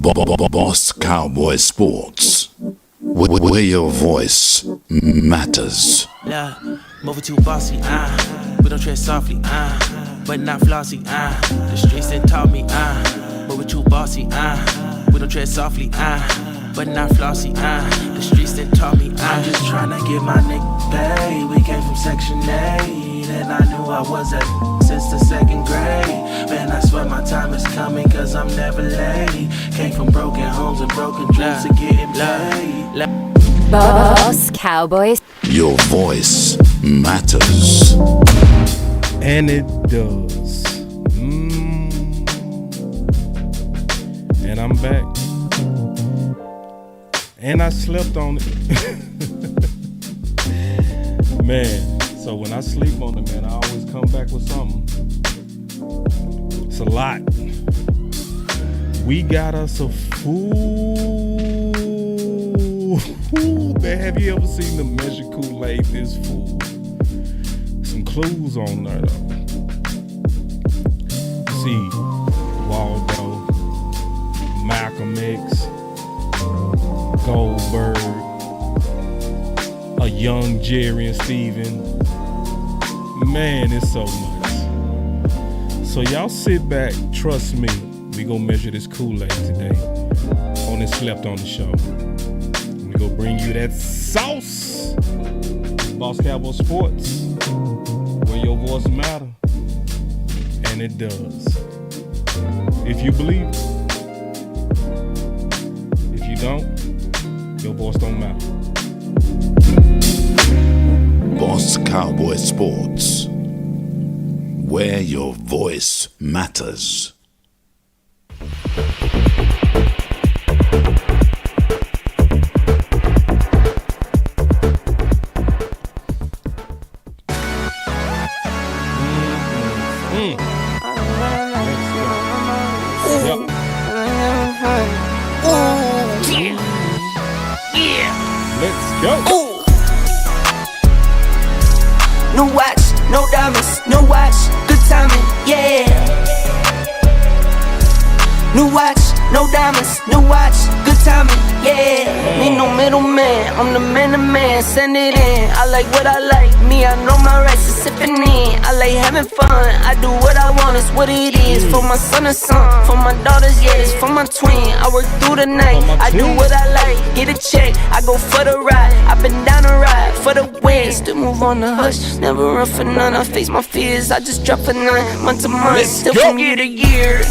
Boss Cowboy Sports, where your voice matters. Yeah, moving too bossy, we don't tread softly, but not flossy, the streets that taught me, moving too bossy, we don't tread softly, but not flossy, the streets that taught me, I'm just trying to get my nigga paid. We came from Section 8, and I knew I was at since the second grade. Man, I swear my time is coming, cause I'm never late. Came from broken homes and broken dreams to getting paid. Boss Cowboys. Your voice matters. And it does. And I'm back. And I slept on it. Man, so when I sleep on it, man, I always come back with something. It's a lot. We got us a fool. Man, have you ever seen the measure Kool-Aid this fool? Some clues on there though. See, Waldo, Malcolm X, Goldberg, a young Jerry and Steven. Man, it's so much. So y'all sit back, trust me, we gonna measure this Kool-Aid today on this Slept on the Show. We gonna bring you that sauce. Boss Cowboy Sports, where your voice matter, and it does. If you believe it. If you don't, your voice don't matter. Boss Cowboy Sports, where your voice matters. Let's go. No watch, no diamonds, no watch, good timing, yeah. New watch, no diamonds, no watch, good timing, yeah. Need no middleman, I'm the man to man, send it in. I like what I like, me, I know my rights is sipping in. I like having fun, I do what I want, it's what it is. For my son and son, for my daughters, yeah, it's for my twin. I work through the night, I do what I like, get a check, I go for the ride. I've been down the ride for the win, still move on the hush, never run for none. I face my fears, I just drop a 9 month to month, still from year to year.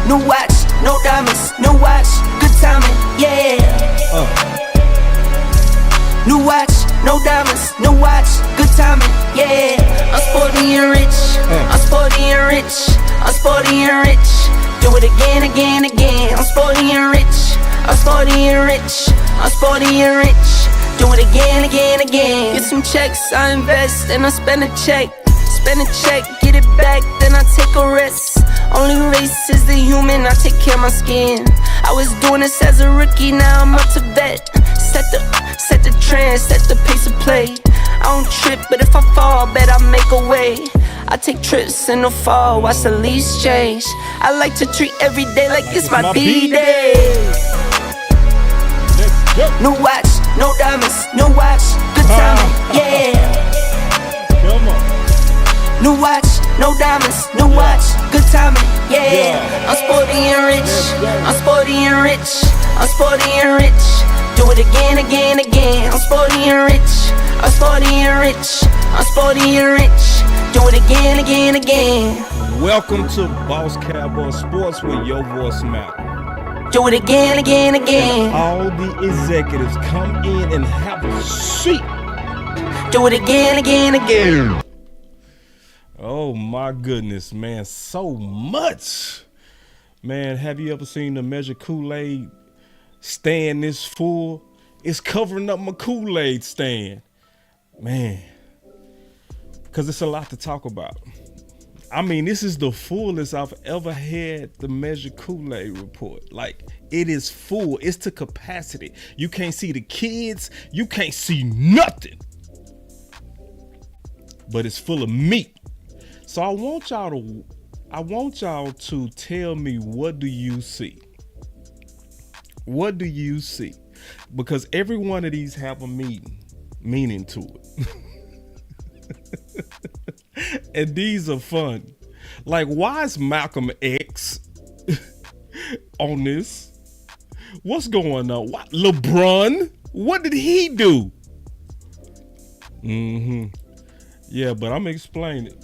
New watch, no diamonds, no watch, good timing, yeah. New watch, no diamonds, no watch, good timing, yeah. I'm sporty and rich, I'm sporty and rich, I'm sporty and rich. Do it again, again, again. I'm sporty and rich, I'm sporty and rich, I'm sporty and rich. Do it again, again, again. Get some checks, I invest, and I spend a check. Spend a check, get it back, then I take a rest. Only race is the human, I take care of my skin. I was doing this as a rookie, now I'm up to bet. Set the trend, set the pace of play. I don't trip, but if I fall, bet I make a way. I take trips in the fall, watch the leaves change. I like to treat every day like it's my B-day. No watch, no diamonds, no watch, good timing, yeah. Come on. New watch, no diamonds, new watch, good timing, yeah. I'm sporty and rich, I'm sporty and rich, I'm sporty and rich. Do it again, again, again. I'm sporty and rich, I'm sporty and rich, I'm sporty and rich. Do it again, again, again. Welcome to Boss Cowboy Sports, where your voice matters. Do it again, again, again. All the executives come in and have a seat. Do it again, again, again. Oh my goodness, man, so much. Man, have you ever seen the measure Kool-Aid stand this full? It's covering up my Kool-Aid stand. Man, because it's a lot to talk about. I mean, this is the fullest I've ever had the measure Kool-Aid report. Like, it is full. It's to capacity. You can't see the kids. You can't see nothing. But it's full of meat. So I want y'all I want y'all to tell me, what do you see? What do you see? Because every one of these have a meaning to it. And these are fun. Like, why is Malcolm X on this? What's going on? What, LeBron? What did he do? Yeah, but I'm explaining it.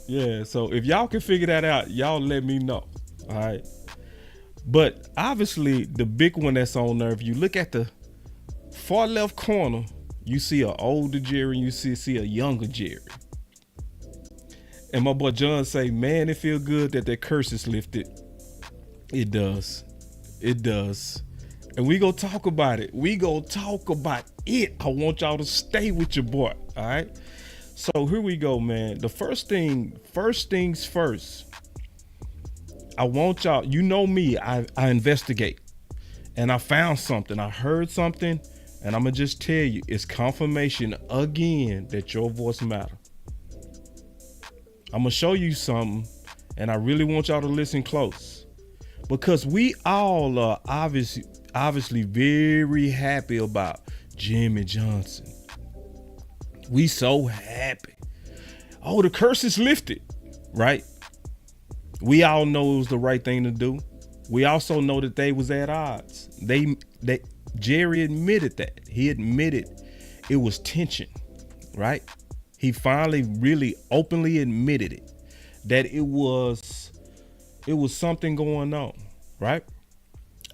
Yeah, so if y'all can figure that out, y'all let me know. All right. But obviously, the big one that's on there, if you look at the far left corner, you see an older Jerry and you see a younger Jerry. And my boy John say, man, it feel good that curse is lifted. It does. It does. And we gonna talk about it. We gonna talk about it. I want y'all to stay with your boy. All right. So here we go, man. The first things first. I want y'all, you know me, I investigate. And I found something. I heard something. And I'm gonna just tell you, it's confirmation again that your voice matters. I'm gonna show you something, and I really want y'all to listen close, because we all are obviously very happy about Jimmy Johnson. We so happy. Oh, the curse is lifted, right? We all know it was the right thing to do. We also know that they was at odds. Jerry admitted that. He admitted it was tension, right? He finally really openly admitted it, that it was something going on, right?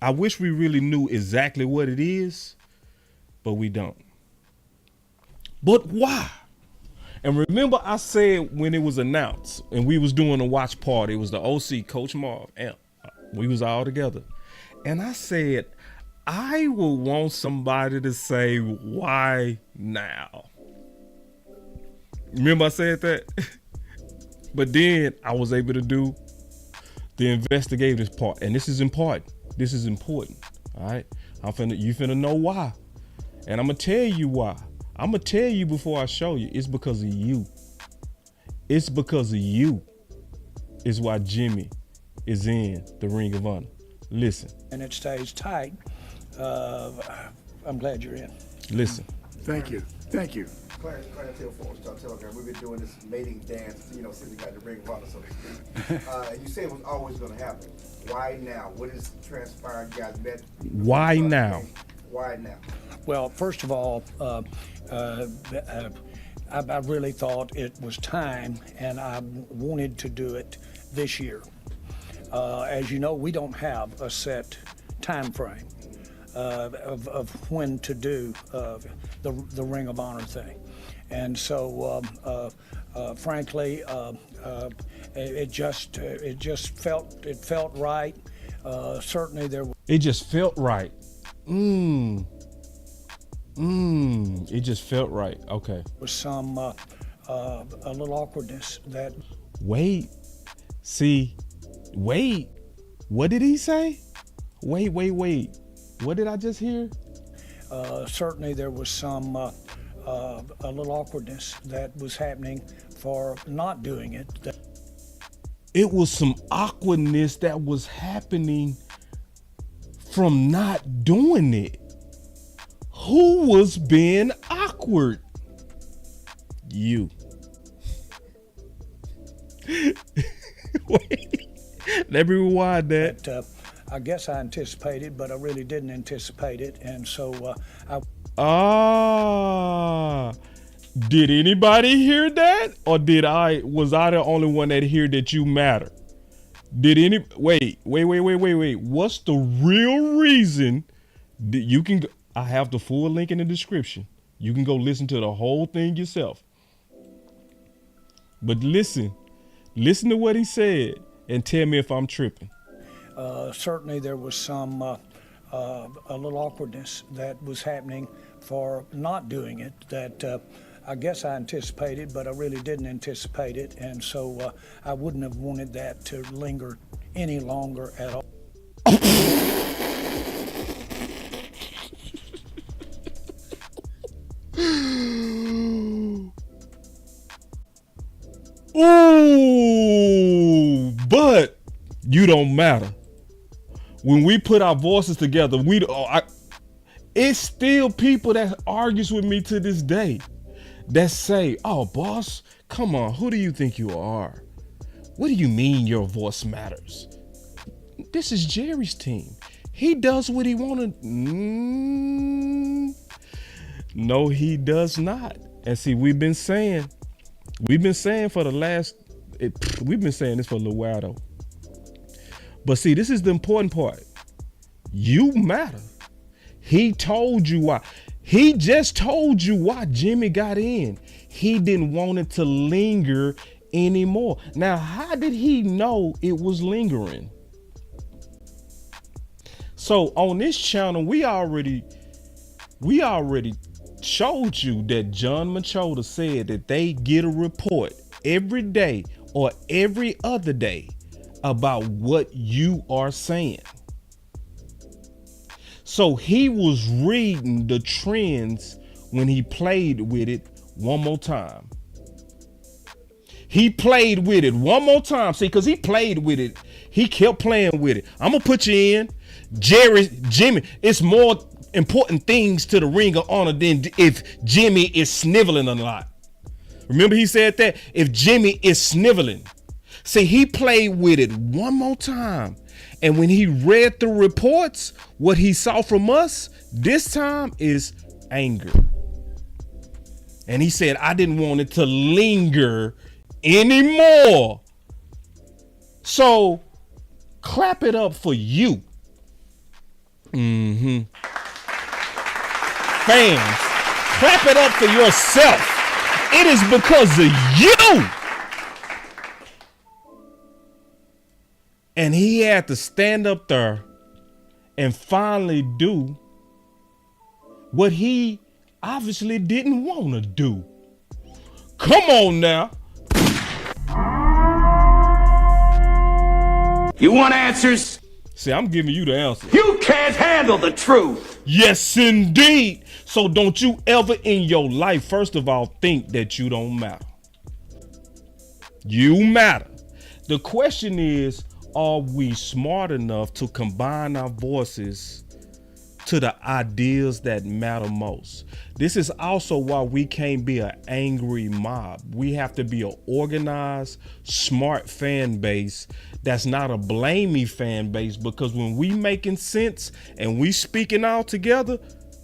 I wish we really knew exactly what it is, but we don't. But why? And remember, I said when it was announced and we was doing a watch party, it was the OC, Coach Marv, and we was all together. And I said, I would want somebody to say, why now? Remember I said that? But then I was able to do the investigative part. And this is important. This is important. All right. You finna know why. And I'm going to tell you why. I'm going to tell you before I show you. It's because of you. It's because of you is why Jimmy is in the Ring of Honor. Listen. And it stays tight. I'm glad you're in. Listen. Thank you. Thank you. Clarence Hill for Star Telegram. We've been doing this mating dance, since we got the Ring of Honor, so to speak. And you said it was always going to happen. Why now? What has transpired? You guys met. Why now? Why now? Well, first of all, I really thought it was time, and I wanted to do it this year. As you know, we don't have a set time frame of when to do the Ring of Honor thing. And so, frankly, it just felt right. Certainly there. It just felt right. It just felt right. Okay. Was some a little awkwardness that. Wait. What did he say? Wait. What did I just hear? Certainly there was some a little awkwardness that was happening for not doing it. It was some awkwardness that was happening from not doing it. Who was being awkward? You. Wait, let me rewind that. I guess I anticipated, but I really didn't anticipate it, and so did anybody hear that, or was I the only one that heard that you matter? Wait. What's the real reason that you can? I have the full link in the description. You can go listen to the whole thing yourself. But listen to what he said and tell me if I'm tripping. Certainly there was some a little awkwardness that was happening for not doing it that I guess I anticipated, but I really didn't anticipate it, and so I wouldn't have wanted that to linger any longer at all. Ooh, but you don't matter. When we put our voices together, it's still people that argues with me to this day that say, oh, boss, come on, who do you think you are? What do you mean your voice matters? This is Jerry's team. He does what he wanted. No, he does not. And see, we've been saying we've been saying this for a little while though. But see, this is the important part. You matter. He told you why. He just told you why Jimmy got in. He didn't want it to linger anymore. Now, how did he know it was lingering? So on this channel, we already showed you that John Machota said that they get a report every day or every other day about what you are saying. So he was reading the trends when he played with it one more time. He played with it one more time. See, because he played with it. He kept playing with it. I'm going to put you in. Jimmy, it's more important things to the Ring of Honor than if Jimmy is sniveling a lot. Remember he said that? If Jimmy is sniveling. See, he played with it one more time. And when he read the reports, what he saw from us this time is anger. And he said, I didn't want it to linger anymore. So clap it up for you. Fans, clap it up for yourself. It is because of you. And he had to stand up there and finally do what he obviously didn't want to do. Come on now. You want answers? See, I'm giving you the answer. You can't handle the truth. Yes, indeed. So don't you ever in your life, first of all, think that you don't matter. You matter. The question is, are we smart enough to combine our voices to the ideas that matter most? This is also why we can't be an angry mob. We have to be an organized, smart fan base that's not a blamey fan base, because when we making sense and we speaking all together,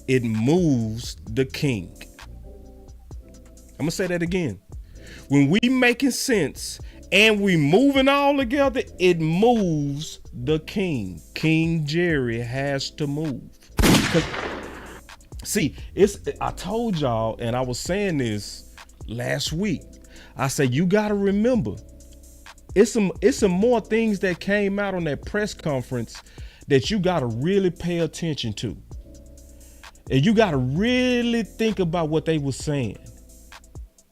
it moves the king. I'm gonna say that again. When we making sense and we moving all together, it moves the king. King Jerry has to move. See, I told y'all, and I was saying this last week. I said, you got to remember, it's some more things that came out on that press conference that you got to really pay attention to. And you got to really think about what they were saying.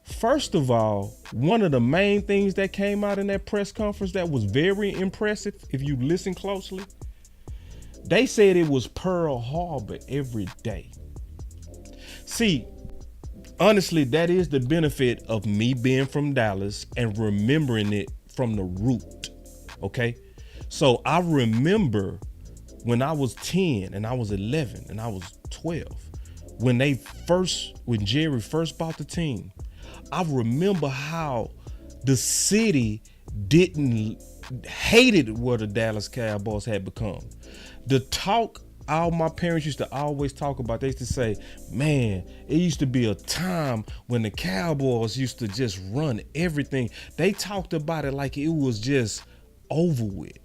First of all, one of the main things that came out in that press conference that was very impressive, if you listen closely, they said it was Pearl Harbor every day. See, honestly, that is the benefit of me being from Dallas and remembering it from the root. Okay. So I remember when I was 10 and I was 11 and I was 12, when Jerry first bought the team, I remember how the city hated what the Dallas Cowboys had become. The talk all my parents used to always talk about, they used to say, man, it used to be a time when the Cowboys used to just run everything. They talked about it like it was just over with.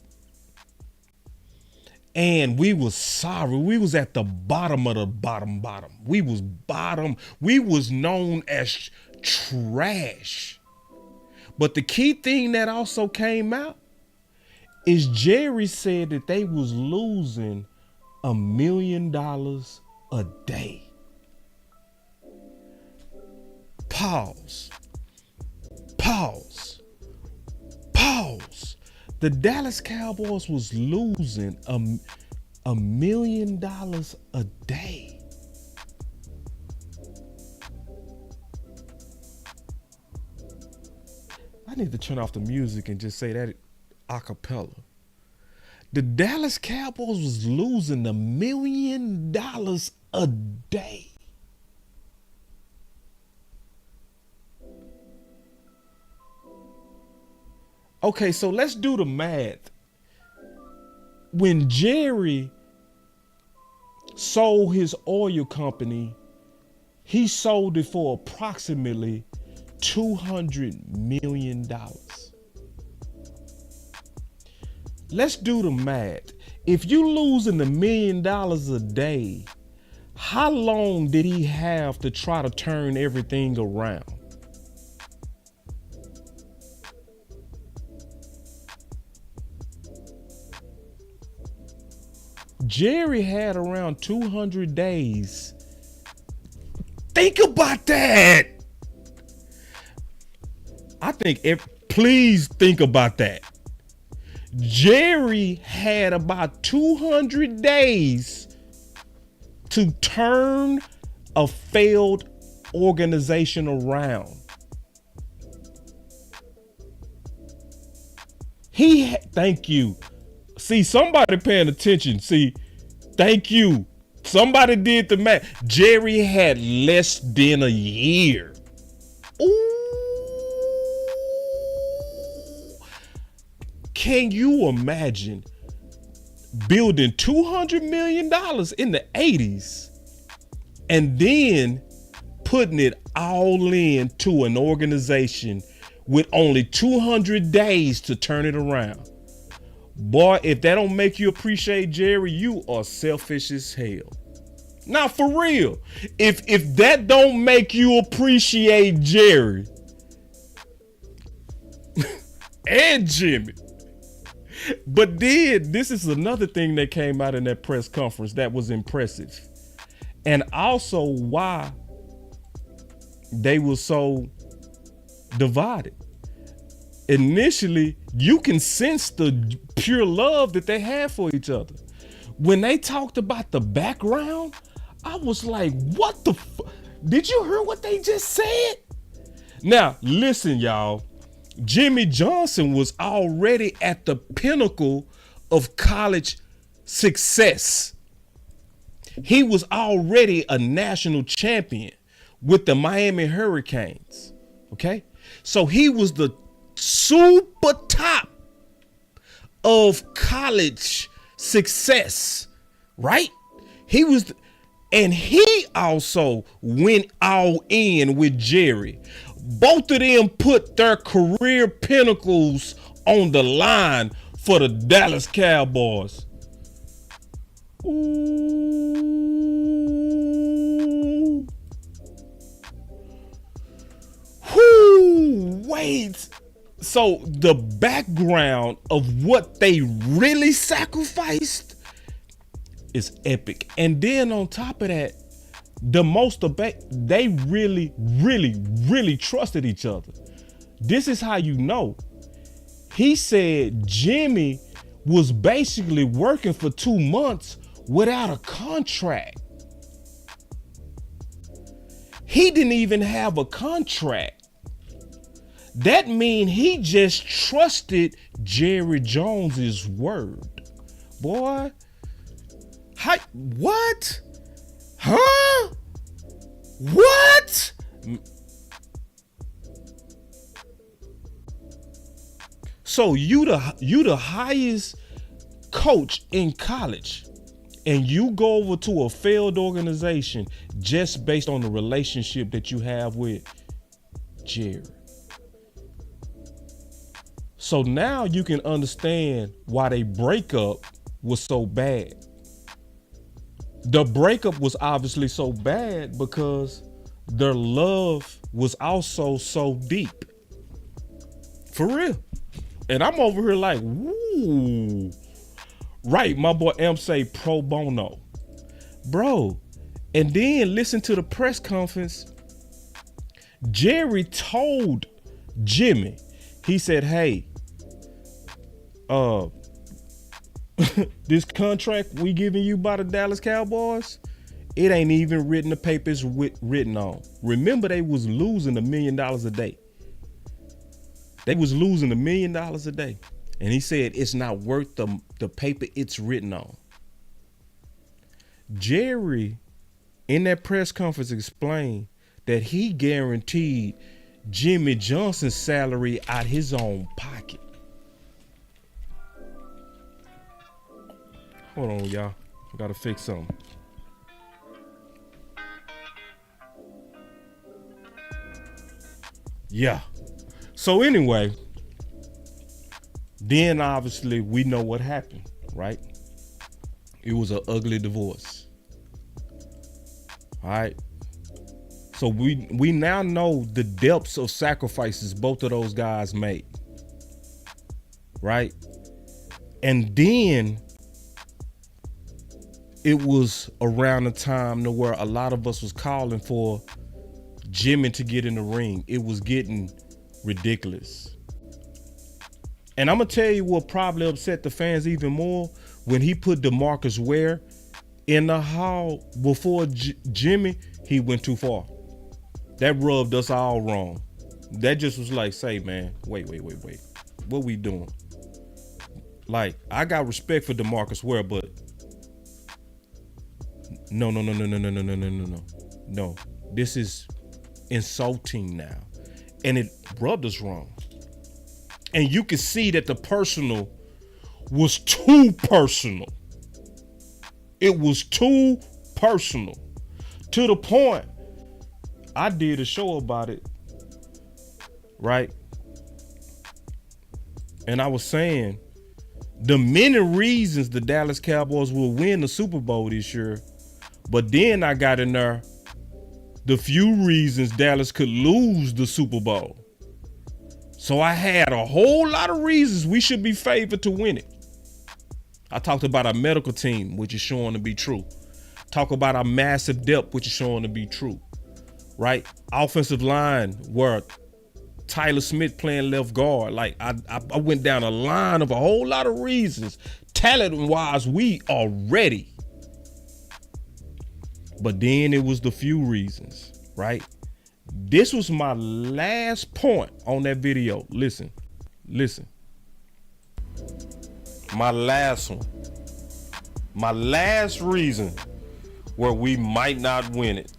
And we was sorry. We was at the bottom of the bottom. We was bottom. We was known as trash. But the key thing that also came out is Jerry said that they was losing $1 million a day. Pause. The Dallas Cowboys was losing $1 million a day. I need to turn off the music and just say that a cappella. The Dallas Cowboys was losing $1 million a day. Okay, so let's do the math. When Jerry sold his oil company, he sold it for approximately $200 million. Let's do the math. If you losing $1 million a day, how long did he have to try to turn everything around? Jerry had around 200 days. Think about that. Please think about that. Jerry had about 200 days to turn a failed organization around. Thank you. See, somebody paying attention. See, thank you. Somebody did the math. Jerry had less than a year. Ooh. Can you imagine building $200 million in the 80s and then putting it all into an organization with only 200 days to turn it around? Boy, if that don't make you appreciate Jerry, you are selfish as hell. Now, for real, if that don't make you appreciate Jerry and Jimmy. But then this is another thing that came out in that press conference that was impressive, and also why they were so divided. Initially, you can sense the pure love that they have for each other. When they talked about the background, I was like, what the did you hear what they just said? Now, listen, y'all. Jimmy Johnson was already at the pinnacle of college success. He was already a national champion with the Miami Hurricanes. Okay? So he was the super top of college success, right? He was, and he also went all in with Jerry. Both of them put their career pinnacles on the line for the Dallas Cowboys. Ooh. Whoo, wait. So the background of what they really sacrificed is epic. And then on top of that, they really trusted each other. This is how you know. He said Jimmy was basically working for 2 months without a contract. He didn't even have a contract. That means he just trusted Jerry Jones's word. Boy, what? Huh? What? So you the highest coach in college, and you go over to a failed organization just based on the relationship that you have with Jerry. So now you can understand why they breakup was so bad. The breakup was obviously so bad because their love was also so deep. For real. And I'm over here like, woo. Right, my boy M say pro bono. Bro, and then listen to the press conference. Jerry told Jimmy, he said, hey, this contract we giving you by the Dallas Cowboys, it ain't even written, the papers written on. Remember, they was losing $1 million a day. They was losing $1 million a day. And he said it's not worth the paper it's written on. Jerry, in that press conference, explained that he guaranteed Jimmy Johnson's salary out his own pocket. Hold on, y'all. I gotta fix something. Yeah. So anyway, then obviously we know what happened, right? It was an ugly divorce. All right. So we now know the depths of sacrifices both of those guys made. Right? And then it was around the time to where a lot of us was calling for Jimmy to get in the ring. It was getting ridiculous. And I'm going to tell you what probably upset the fans even more when he put DeMarcus Ware in the hall before Jimmy. He went too far. That rubbed us all wrong. That just was like, say, man, wait. What we doing? Like, I got respect for DeMarcus Ware, but no. This is insulting now. And it rubbed us wrong. And you can see that the personal was too personal. It was too personal. To the point, I did a show about it, right? And I was saying the many reasons the Dallas Cowboys will win the Super Bowl this year, but then I got in there the few reasons Dallas could lose the Super Bowl. So I had a whole lot of reasons we should be favored to win it. I talked about our medical team, which is showing to be true. Talk about our massive depth, which is showing to be true. Right? Offensive line, where Tyler Smith playing left guard. Like I went down a line of a whole lot of reasons. Talent-wise, we are ready. But then it was the few reasons, right? This was my last point on that video. Listen. My last one. My last reason where we might not win it.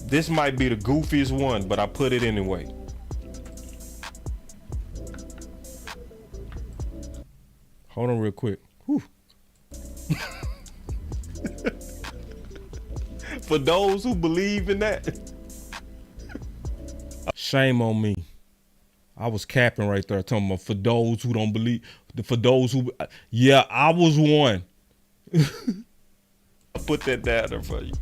This might be the goofiest one, but I put it anyway. Hold on real quick. Whew. For those who believe in that, shame on me. I was capping right there, talking about for those who don't believe, for those who, yeah, I was one. I put that down there for you.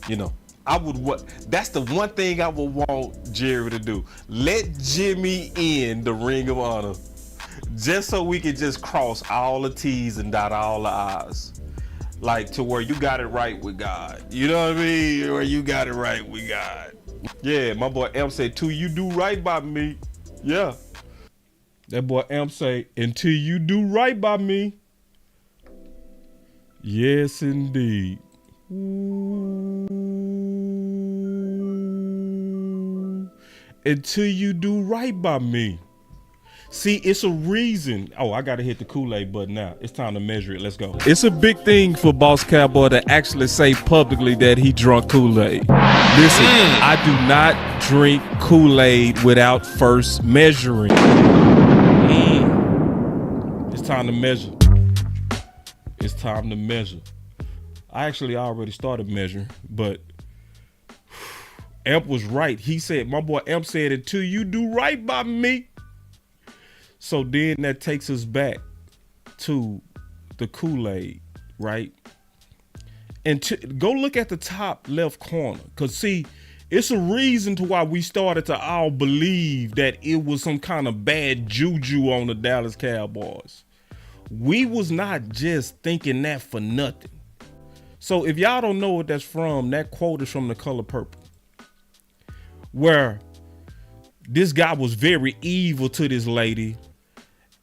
You know, that's the one thing I would want Jerry to do. Let Jimmy in the Ring of Honor. Just so we can just cross all the T's and dot all the I's. Like to where you got it right with God. You know what I mean? Where you got it right with God. Yeah, my boy M said, till you do right by me. Yeah. That boy M say, until you do right by me. Yes, indeed. Ooh. Until you do right by me. See, it's a reason. Oh, I got to hit the Kool-Aid button now. It's time to measure it. Let's go. It's a big thing for Boss Cowboy to actually say publicly that he drunk Kool-Aid. Listen, I do not drink Kool-Aid without first measuring. It's time to measure. It's time to measure. I actually already started measuring, but Amp was right. He said, my boy Amp said, until you do right by me. So then that takes us back to the Kool-Aid, right? And go look at the top left corner. Because, see, it's a reason to why we started to all believe that it was some kind of bad juju on the Dallas Cowboys. We was not just thinking that for nothing. So if y'all don't know what that's from, that quote is from The Color Purple, where this guy was very evil to this lady,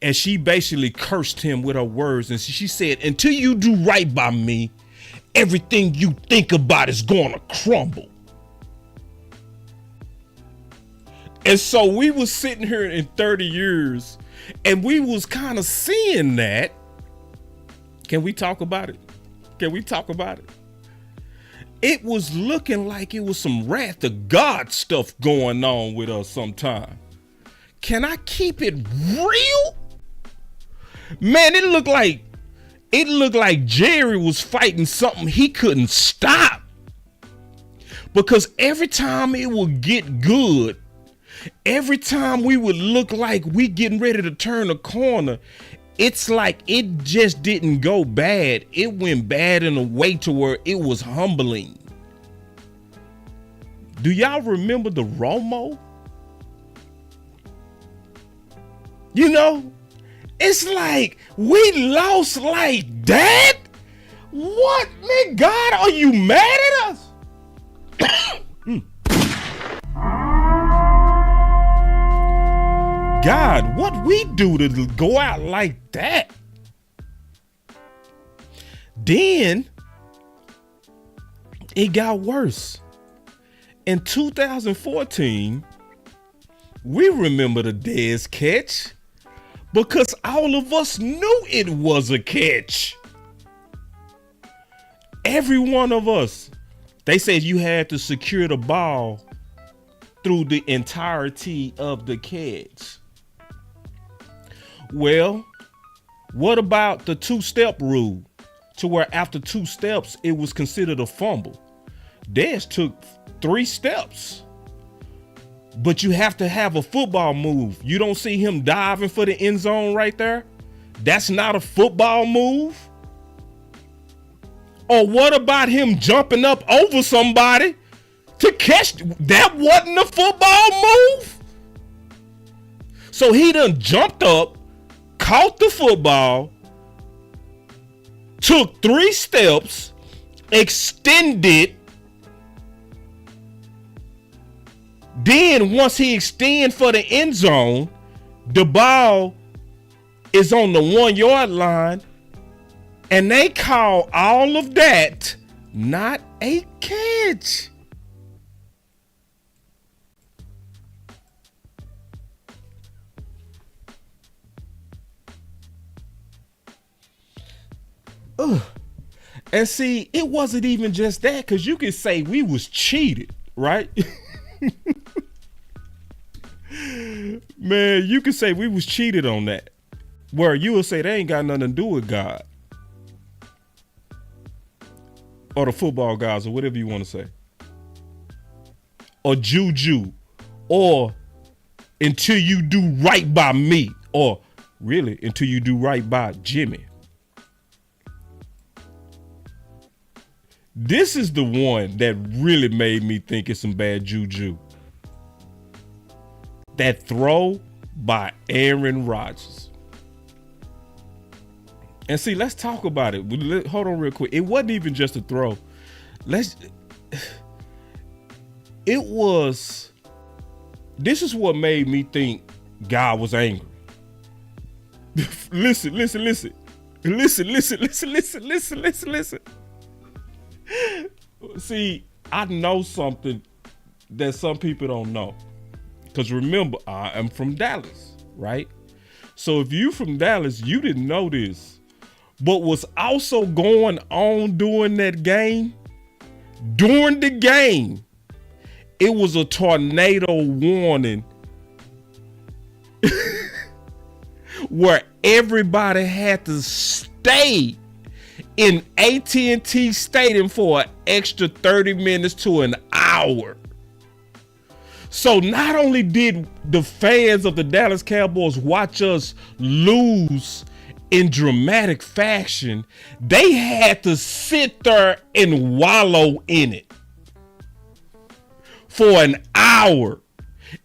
and she basically cursed him with her words. And she said, until you do right by me, everything you think about is going to crumble. And so we was sitting here in 30 years and we was kind of seeing that. Can we talk about it? Can we talk about it? It was looking like it was some wrath of God stuff going on with us sometime. Can I keep it real? Man, it looked like Jerry was fighting something he couldn't stop. Because every time it would get good, every time we would look like we getting ready to turn a corner, it's like it just didn't go bad. It went bad in a way to where it was humbling. Do y'all remember the Romo? You know, it's like we lost like that. What, man? God, are you mad at us? God, what we do to go out like that? Then it got worse. In 2014, we remember the Dez catch because all of us knew it was a catch. Every one of us. They said you had to secure the ball through the entirety of the catch. Well, what about the two-step rule to where after 2 steps, it was considered a fumble? Dez took 3 steps, but you have to have a football move. You don't see him diving for the end zone right there? That's not a football move. Or what about him jumping up over somebody to catch? That wasn't a football move. So he done jumped up, caught the football, took 3 steps, extended. Then once he extend for the end zone, the ball is on the 1-yard line. And they call all of that not a catch. Ugh. And see, it wasn't even just that, because you could say we was cheated, right? Man, you could say we was cheated on that. Where you would say they ain't got nothing to do with God. Or the football guys, or whatever you want to say. Or juju. Or until you do right by me. Or really, until you do right by Jimmy. This is the one that really made me think it's some bad juju. That throw by Aaron Rodgers. And see, let's talk about it. Hold on real quick. It wasn't even just a throw. This is what made me think God was angry. Listen. See, I know something that some people don't know. Because remember, I am from Dallas, right? So if you from Dallas, you didn't know this. But what's also going on during that game, during the game, it was a tornado warning where everybody had to stay in AT&T Stadium for an extra 30 minutes to an hour. So not only did the fans of the Dallas Cowboys watch us lose in dramatic fashion, they had to sit there and wallow in it for an hour.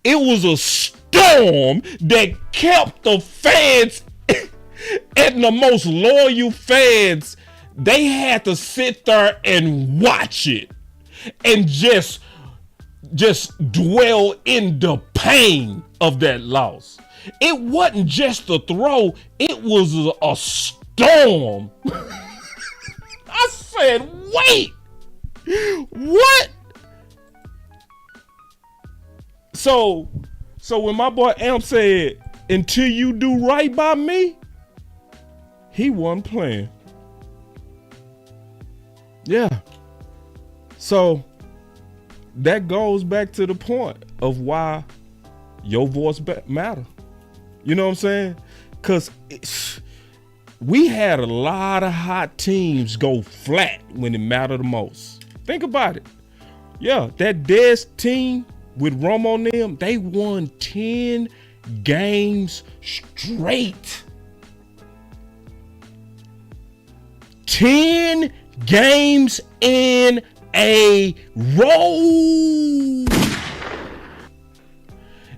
It was a storm that kept the fans and the most loyal fans, they had to sit there and watch it and just dwell in the pain of that loss. It wasn't just a throw, it was a storm. I said, wait, what? So So when my boy Amp said, until you do right by me, he wasn't playing. Yeah. So that goes back to the point of why your voice matter. You know what I'm saying? Because we had a lot of hot teams go flat when it mattered the most. Think about it. Yeah, that Dez team with Romo and them, they won 10 games straight. 10 games in a row.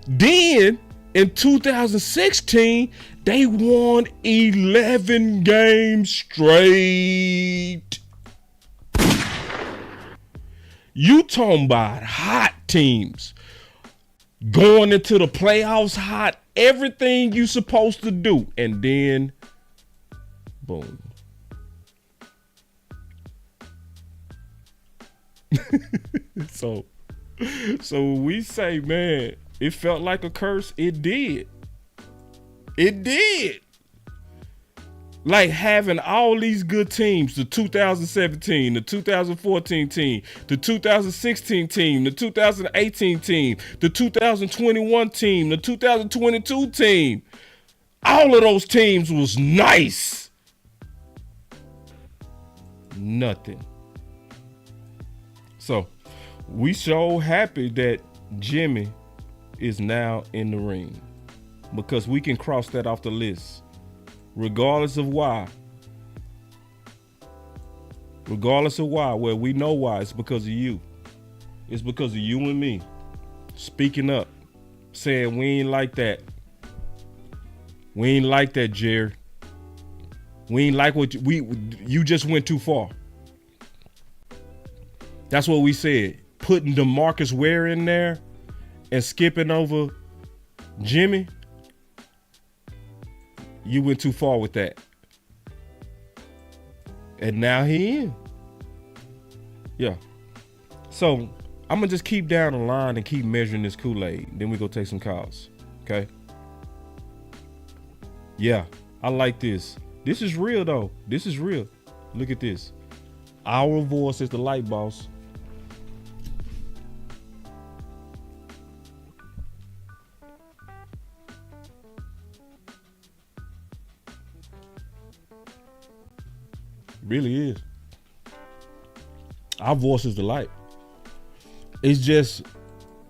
Then in 2016, they won 11 games straight. You talking about hot teams going into the playoffs hot, everything you supposed to do, and then boom. So when we say, man, it felt like a curse, it did. It did. Like having all these good teams, the 2017, the 2014 team, the 2016 team, the 2018 team, the 2021 team, the 2022 team. All of those teams was nice. Nothing. So we so happy that Jimmy is now in the ring, because we can cross that off the list. Regardless of why. Well, we know why. It's because of you. It's because of you and me speaking up, saying we ain't like that. We ain't like that, Jared. We ain't like what you just went too far. That's what we said. Putting DeMarcus Ware in there and skipping over Jimmy. You went too far with that. And now he in. Yeah. So I'm going to just keep down the line and keep measuring this Kool-Aid. Then we go take some calls. Okay? Yeah. I like this. This is real, though. This is real. Look at this. Our voice is the light, boss. Really is. Our voice is the light. It's just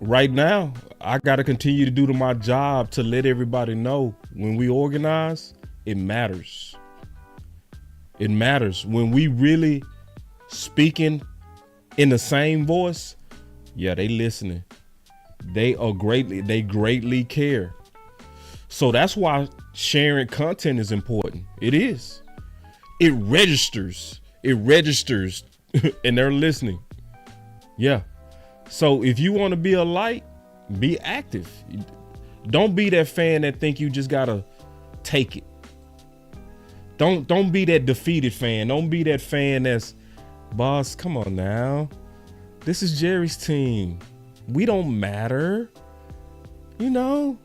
right now, I got to continue to do my job to let everybody know when we organize, it matters. It matters. When we really speaking in the same voice, yeah, they listening. They greatly care. So that's why sharing content is important. It is. It registers and they're listening. Yeah. So if you want to be a light, be active. Don't be that fan that think you just gotta take it. Don't be that defeated fan. Don't be that fan that's, boss, come on now. This is Jerry's team. We don't matter. You know,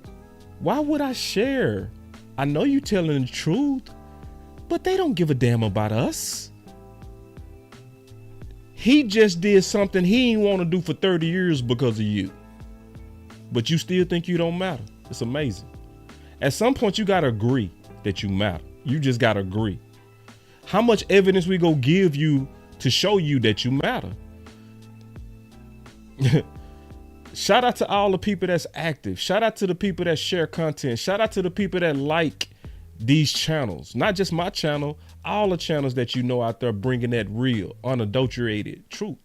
why would I share? I know you telling the truth, but they don't give a damn about us. He just did something he ain't want to do for 30 years because of you. But you still think you don't matter. It's amazing. At some point, you got to agree that you matter. You just got to agree. How much evidence we go give you to show you that you matter? Shout out to all the people that's active. Shout out to the people that share content. Shout out to the people that like these channels, not just my channel, all the channels that you know out there bringing that real, unadulterated truth.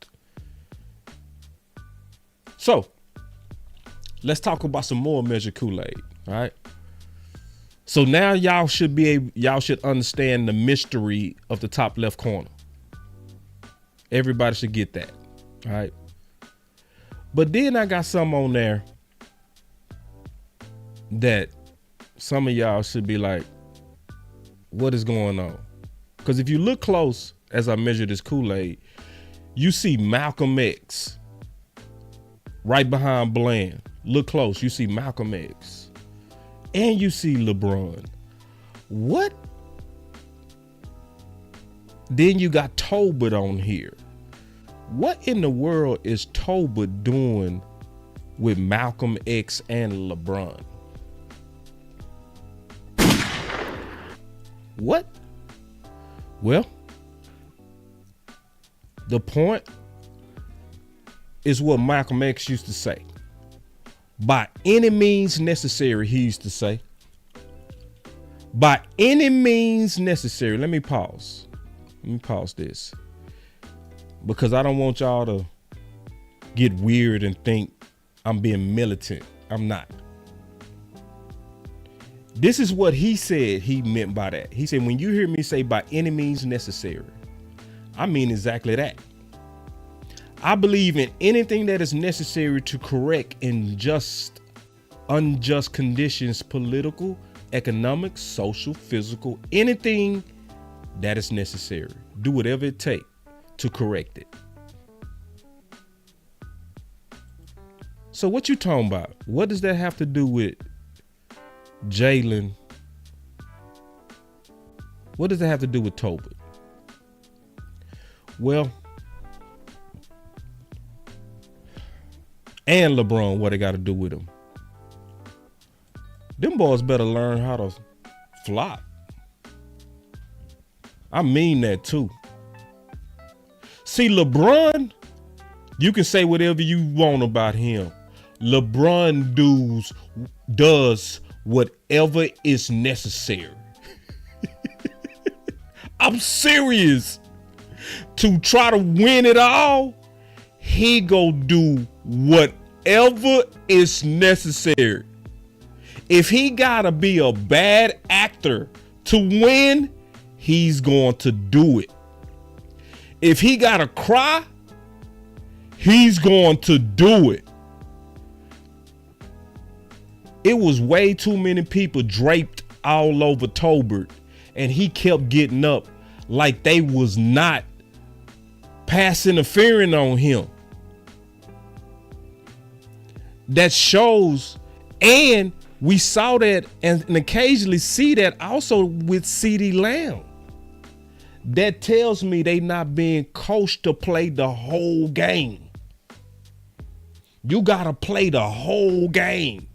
So let's talk about some more measured Kool-Aid. All right. So now y'all should understand the mystery of the top left corner. Everybody should get that. All right. But then I got some on there that some of y'all should be like, what is going on? Because if you look close, as I measure this Kool-Aid, you see Malcolm X right behind Bland. look close. You see Malcolm X and you see LeBron. What? Then you got Tolbert on here. What in the world is Tolbert doing with Malcolm X and LeBron? What? Well, the point is what Malcolm X used to say. By any means necessary, he used to say. By any means necessary. Let me pause. Let me pause this. Because I don't want y'all to get weird and think I'm being militant. I'm not. This is what he said he meant by that. He said, when you hear me say by any means necessary, I mean exactly that. I believe in anything that is necessary to correct unjust conditions, political, economic, social, physical, anything that is necessary. Do whatever it takes to correct it. So what you talking about? What does that have to do with Jalen? What does that have to do with Tolbert? Well, and LeBron, what they got to do with him? Them boys better learn how to flop. I mean that too. See, LeBron, you can say whatever you want about him. LeBron does whatever is necessary. I'm serious. To try to win it all, he go do whatever is necessary. If he gotta be a bad actor to win, he's going to do it. If he gotta cry, he's going to do it. It was way too many people draped all over Tolbert, and he kept getting up like they was not pass interfering on him. That shows, and we saw that and occasionally see that also with CeeDee Lamb. That tells me they not being coached to play the whole game. You gotta play the whole game.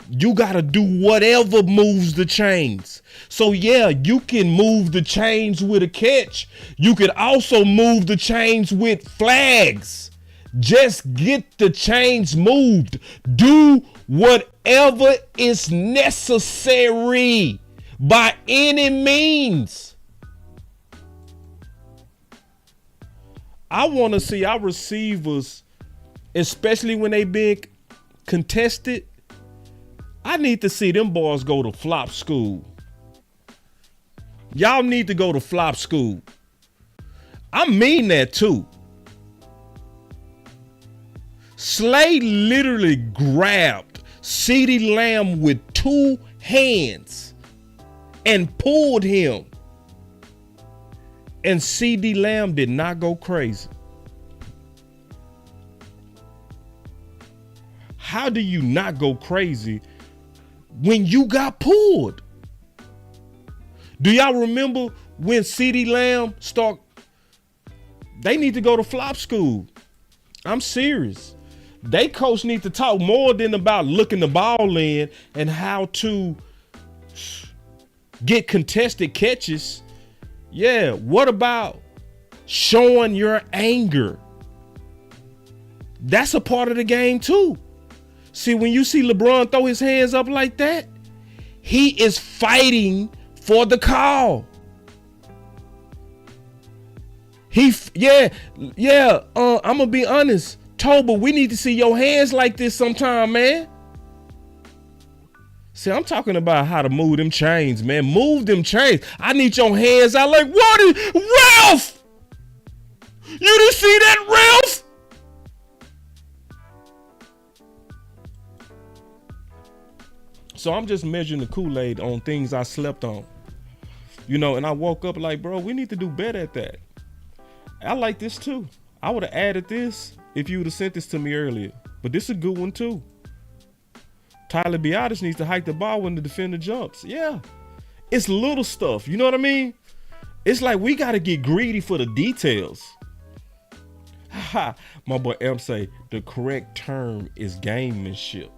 You gotta do whatever moves the chains. So yeah, you can move the chains with a catch. You could also move the chains with flags. Just get the chains moved. Do whatever is necessary by any means. I want to see our receivers, especially when they being contested. I need to see them boys go to flop school. Y'all need to go to flop school. I mean that too. Slade literally grabbed CeeDee Lamb with two hands and pulled him. And CeeDee Lamb did not go crazy. How do you not go crazy when you got pulled? Do y'all remember when CeeDee Lamb start? They need to go to flop school. I'm serious. They coach need to talk more than about looking the ball in and how to get contested catches. Yeah, what about showing your anger? That's a part of the game too. See, when you see LeBron throw his hands up like that, he is fighting for the call. I'm gonna be honest, Toba, we need to see your hands like this sometime, man. See, I'm talking about how to move them chains, man. Move them chains. I need your hands out like, what is Ralph? You didn't see that, Ralph? So I'm just measuring the Kool-Aid on things I slept on. You know, and I woke up like, bro, we need to do better at that. I like this too. I would have added this if you would have sent this to me earlier. But this is a good one too. Tyler Biotis needs to hike the ball when the defender jumps. Yeah. It's little stuff. You know what I mean? It's like we got to get greedy for the details. My boy M say the correct term is gamemanship.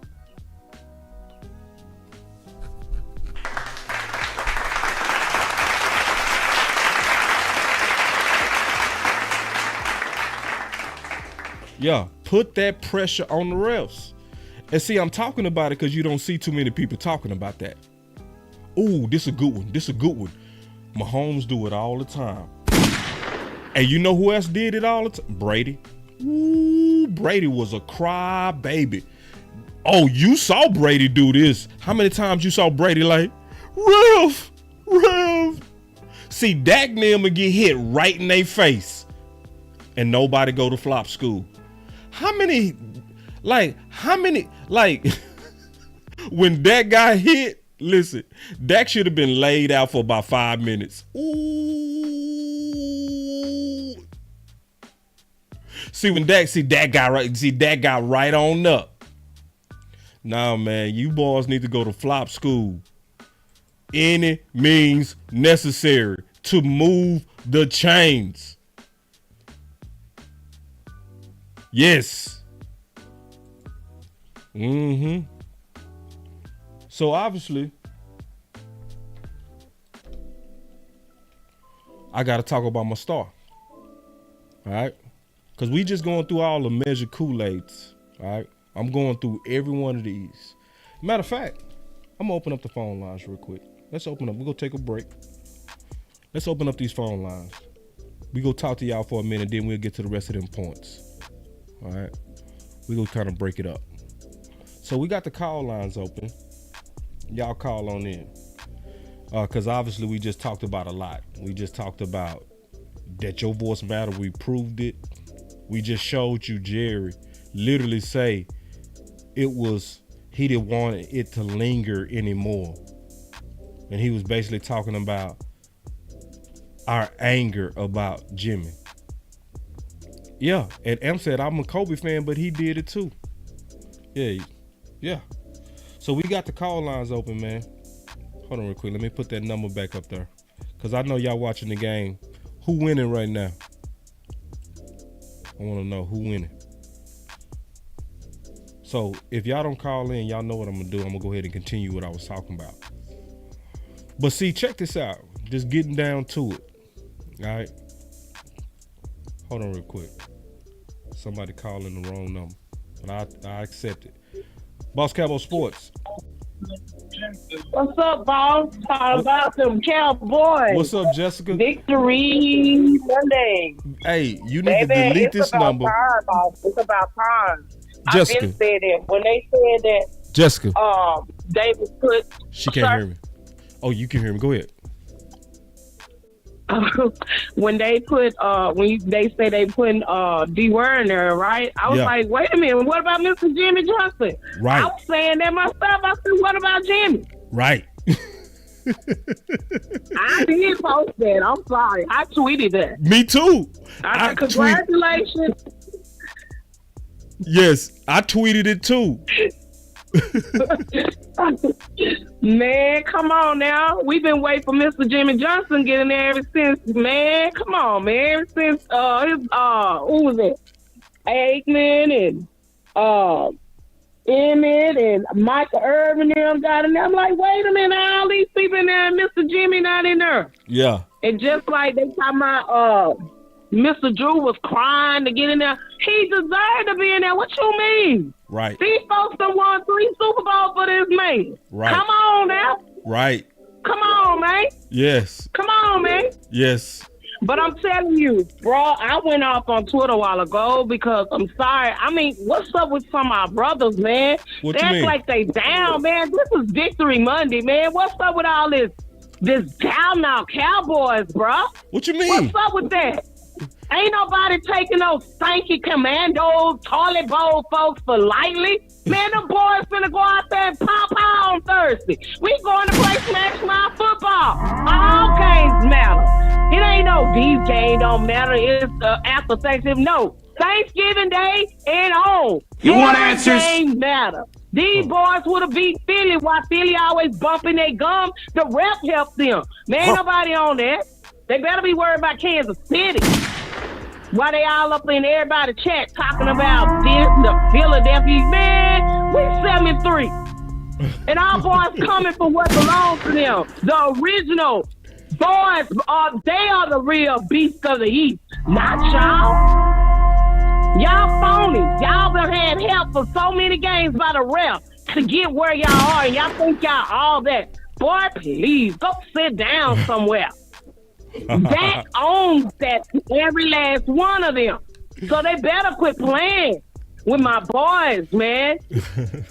Yeah, put that pressure on the refs. And see, I'm talking about it because you don't see too many people talking about that. Ooh, this a good one. This a good one. Mahomes do it all the time. And you know who else did it all the time? Brady. Ooh, Brady was a cry baby. Oh, you saw Brady do this. How many times you saw Brady like, ref. See, Dak and them would get hit right in their face. And nobody go to flop school. How many, when Dak got hit, listen, Dak should have been laid out for about 5 minutes. Ooh. Dak got right on up. Nah, man, you boys need to go to flop school. Any means necessary to move the chains. Yes. So obviously, I got to talk about my star. All right. Because we just going through all the measured Kool-Aids. All right. I'm going through every one of these. Matter of fact, I'm going to open up the phone lines real quick. Let's open up. We're going to take a break. Let's open up these phone lines. We go talk to y'all for a minute, then we'll get to the rest of them points. All right. We're going to kind of break it up. So we got the call lines open. Y'all call on in. Because obviously we just talked about a lot. We just talked about that your voice matter. We proved it. We just showed you Jerry literally say he didn't want it to linger anymore. And he was basically talking about our anger about Jimmy. Yeah, and M said, I'm a Kobe fan, but he did it too. Yeah. So we got the call lines open, man. Hold on real quick. Let me put that number back up there. Because I know y'all watching the game. Who winning right now? I want to know who winning. So if y'all don't call in, y'all know what I'm going to do. I'm going to go ahead and continue what I was talking about. But see, check this out. Just getting down to it. All right. Hold on real quick. Somebody calling the wrong number. But I accept it. Boss Cowboy Sports. What's up, boss? Talk about them Cowboys. What's up, Jessica? Victory Monday. Hey, you need to delete this number. It's about time. Jessica. I've been said it. When they said that Jessica. David put She can't hear me. Oh, you can hear me. Go ahead. When they put they say they putting D Word in there, right? I was like, wait a minute, what about Mr. Jimmy Johnson? Right. I was saying that myself. I said, what about Jimmy? Right. I did post that. I'm sorry. I tweeted that. Me too. I said, congratulations. Yes, I tweeted it too. Man, come on now. We've been waiting for Mr. Jimmy Johnson getting there ever since. Man, come on, man. Ever since who was it? Aikman and Emmett and Micah Irvin them got in there. I'm like, wait a minute, all these people in there and Mr. Jimmy not in there. Yeah. And just like they talking about Mr. Drew was crying to get in there. He deserved to be in there. What you mean? Right. These folks done won 3 Super Bowls for this man. Right. Come on now. Right. Come on, man. Yes. Come on, man. Yes. But I'm telling you, bro, I went off on Twitter a while ago because I'm sorry. I mean, what's up with some of our brothers, man? What they you act mean? like they down, man. This is Victory Monday, man. What's up with all this down now Cowboys, bro? What you mean? What's up with that? Ain't nobody taking those stanky commandos, toilet bowl folks for lightly. Man, them boys finna go out there and pop out on Thursday. We going to play smash mouth football. All games matter. It ain't no these games don't matter. It's after Thanksgiving. No, Thanksgiving Day and on. You want Every answers? game matter. These boys would have beat Philly while Philly always bumping their gum. The rep helped them. Man, ain't nobody on that. They better be worried about Kansas City. While they all up in everybody's chat talking about the Philadelphia. Man, we 7-3. And our boys coming for what belongs to them. The original boys, they are the real beasts of the East. Not y'all. Y'all phony. Y'all done had help for so many games by the ref to get where y'all are, and y'all think y'all all that. Boy, please, go sit down somewhere. That owns that, every last one of them. So they better quit playing with my boys, man.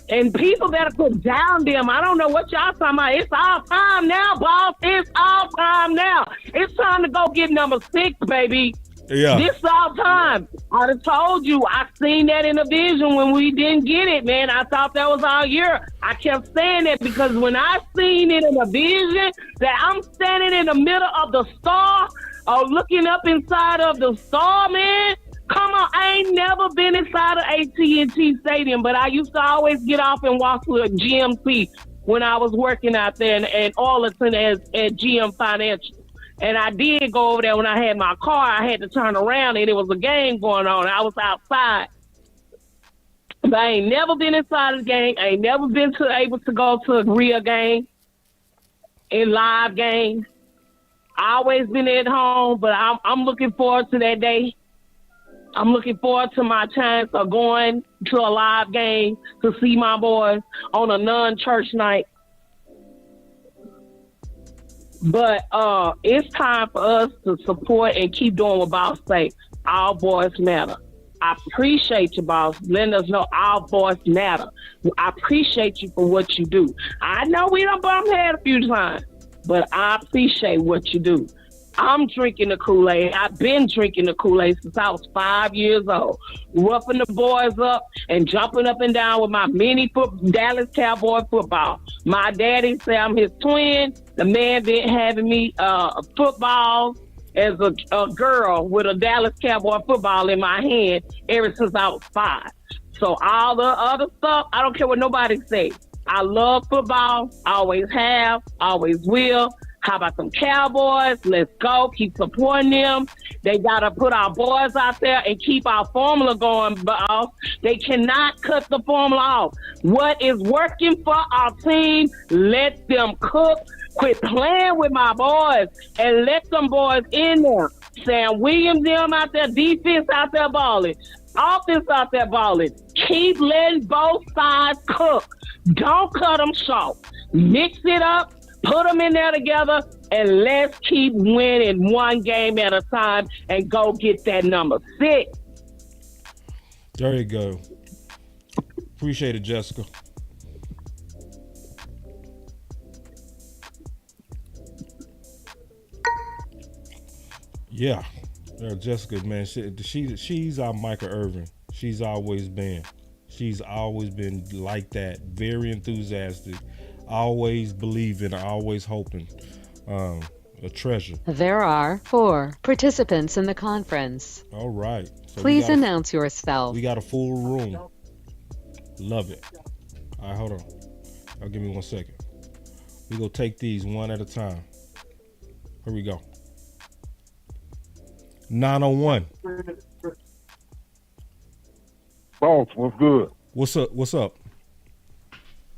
And people better quit down them. I don't know what y'all talking about. It's all time now, boss. It's all time now. It's time to go get number 6, baby. Yeah. This all time. I done told you, I seen that in the vision when we didn't get it, man. I thought that was all year. I kept saying that because when I seen it in the vision, that I'm standing in the middle of the star or looking up inside of the star, man. Come on, I ain't never been inside of AT&T Stadium, but I used to always get off and walk to a GMC when I was working out there in Arlington at GM Financial. And I did go over there when I had my car. I had to turn around, and it was a game going on. I was outside. But I ain't never been inside of the game. I ain't never been able to go to a real game, in live game. I always been at home, but I'm looking forward to that day. I'm looking forward to my chance of going to a live game to see my boys on a non-church night. But it's time for us to support and keep doing what Boss say. Our boys matter. I appreciate you, Boss, letting us know our boys matter. I appreciate you for what you do. I know we done bump head a few times, but I appreciate what you do. I'm drinking the Kool-Aid. I've been drinking the Kool-Aid since I was 5 years old. Roughing the boys up and jumping up and down with my Dallas Cowboy football. My daddy said I'm his twin. The man been having me football as a girl with a Dallas Cowboy football in my hand ever since I was 5. So all the other stuff, I don't care what nobody says. I love football. Always have. Always will. How about them Cowboys? Let's go. Keep supporting them. They got to put our boys out there and keep our formula going, boss. They cannot cut the formula off. What is working for our team, let them cook. Quit playing with my boys and let them boys in there. Sam Williams, them out there, defense out there balling. Offense out there balling. Keep letting both sides cook. Don't cut them short. Mix it up. Put them in there together, and let's keep winning one game at a time and go get that number 6. There you go. Appreciate it, Jessica. Yeah, Jessica, man, she's our Micah Irvin. She's always been like that, very enthusiastic. Always believing, always hoping, a treasure. There are 4 participants in the conference. All right. So please announce yourself. We got a full room. Love it. All right, hold on. Now give me 1 second. We go take these one at a time. Here we go. 901. Boss, what's good? What's up?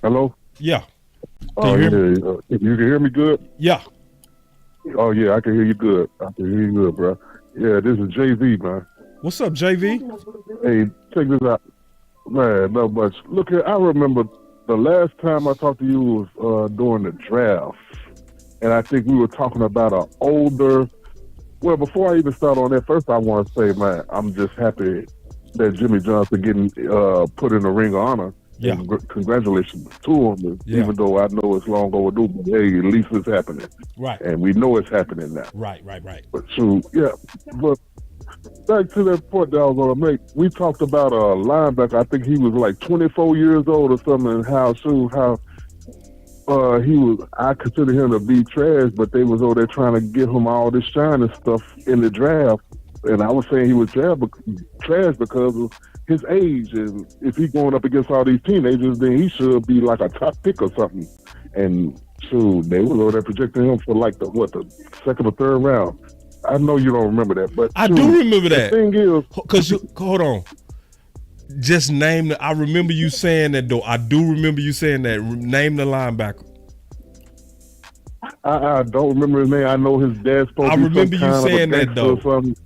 Hello? Yeah. Oh, yeah. You can hear me good? Yeah. Oh, yeah, I can hear you good. Bro. Yeah, this is JV, man. What's up, JV? Hey, check this out. Man, not much. Look here, I remember the last time I talked to you was during the draft. And I think we were talking about an older... Well, before I even start on that, first I want to say, man, I'm just happy that Jimmy Johnson getting put in the Ring of Honor. Yeah. And congratulations to him, even though I know it's long overdue, but hey, at least it's happening. Right. And we know it's happening now. Right. But so, yeah. But back to that point that I was going to make, we talked about a linebacker. I think he was like 24 years old or something, and how he was, I consider him to be trash, but they was over there trying to give him all this shine and stuff in the draft. And I was saying he was trash because of his age, and if he's going up against all these teenagers, then he should be like a top pick or something. And shoot, they were over there projecting him for like the second or third round. I know you don't remember that, but I do remember that. The thing is, because hold on, just name I remember you saying that though. I do remember you saying that. Name the linebacker. I don't remember his name. I know his dad's supposed to be remember you saying that though.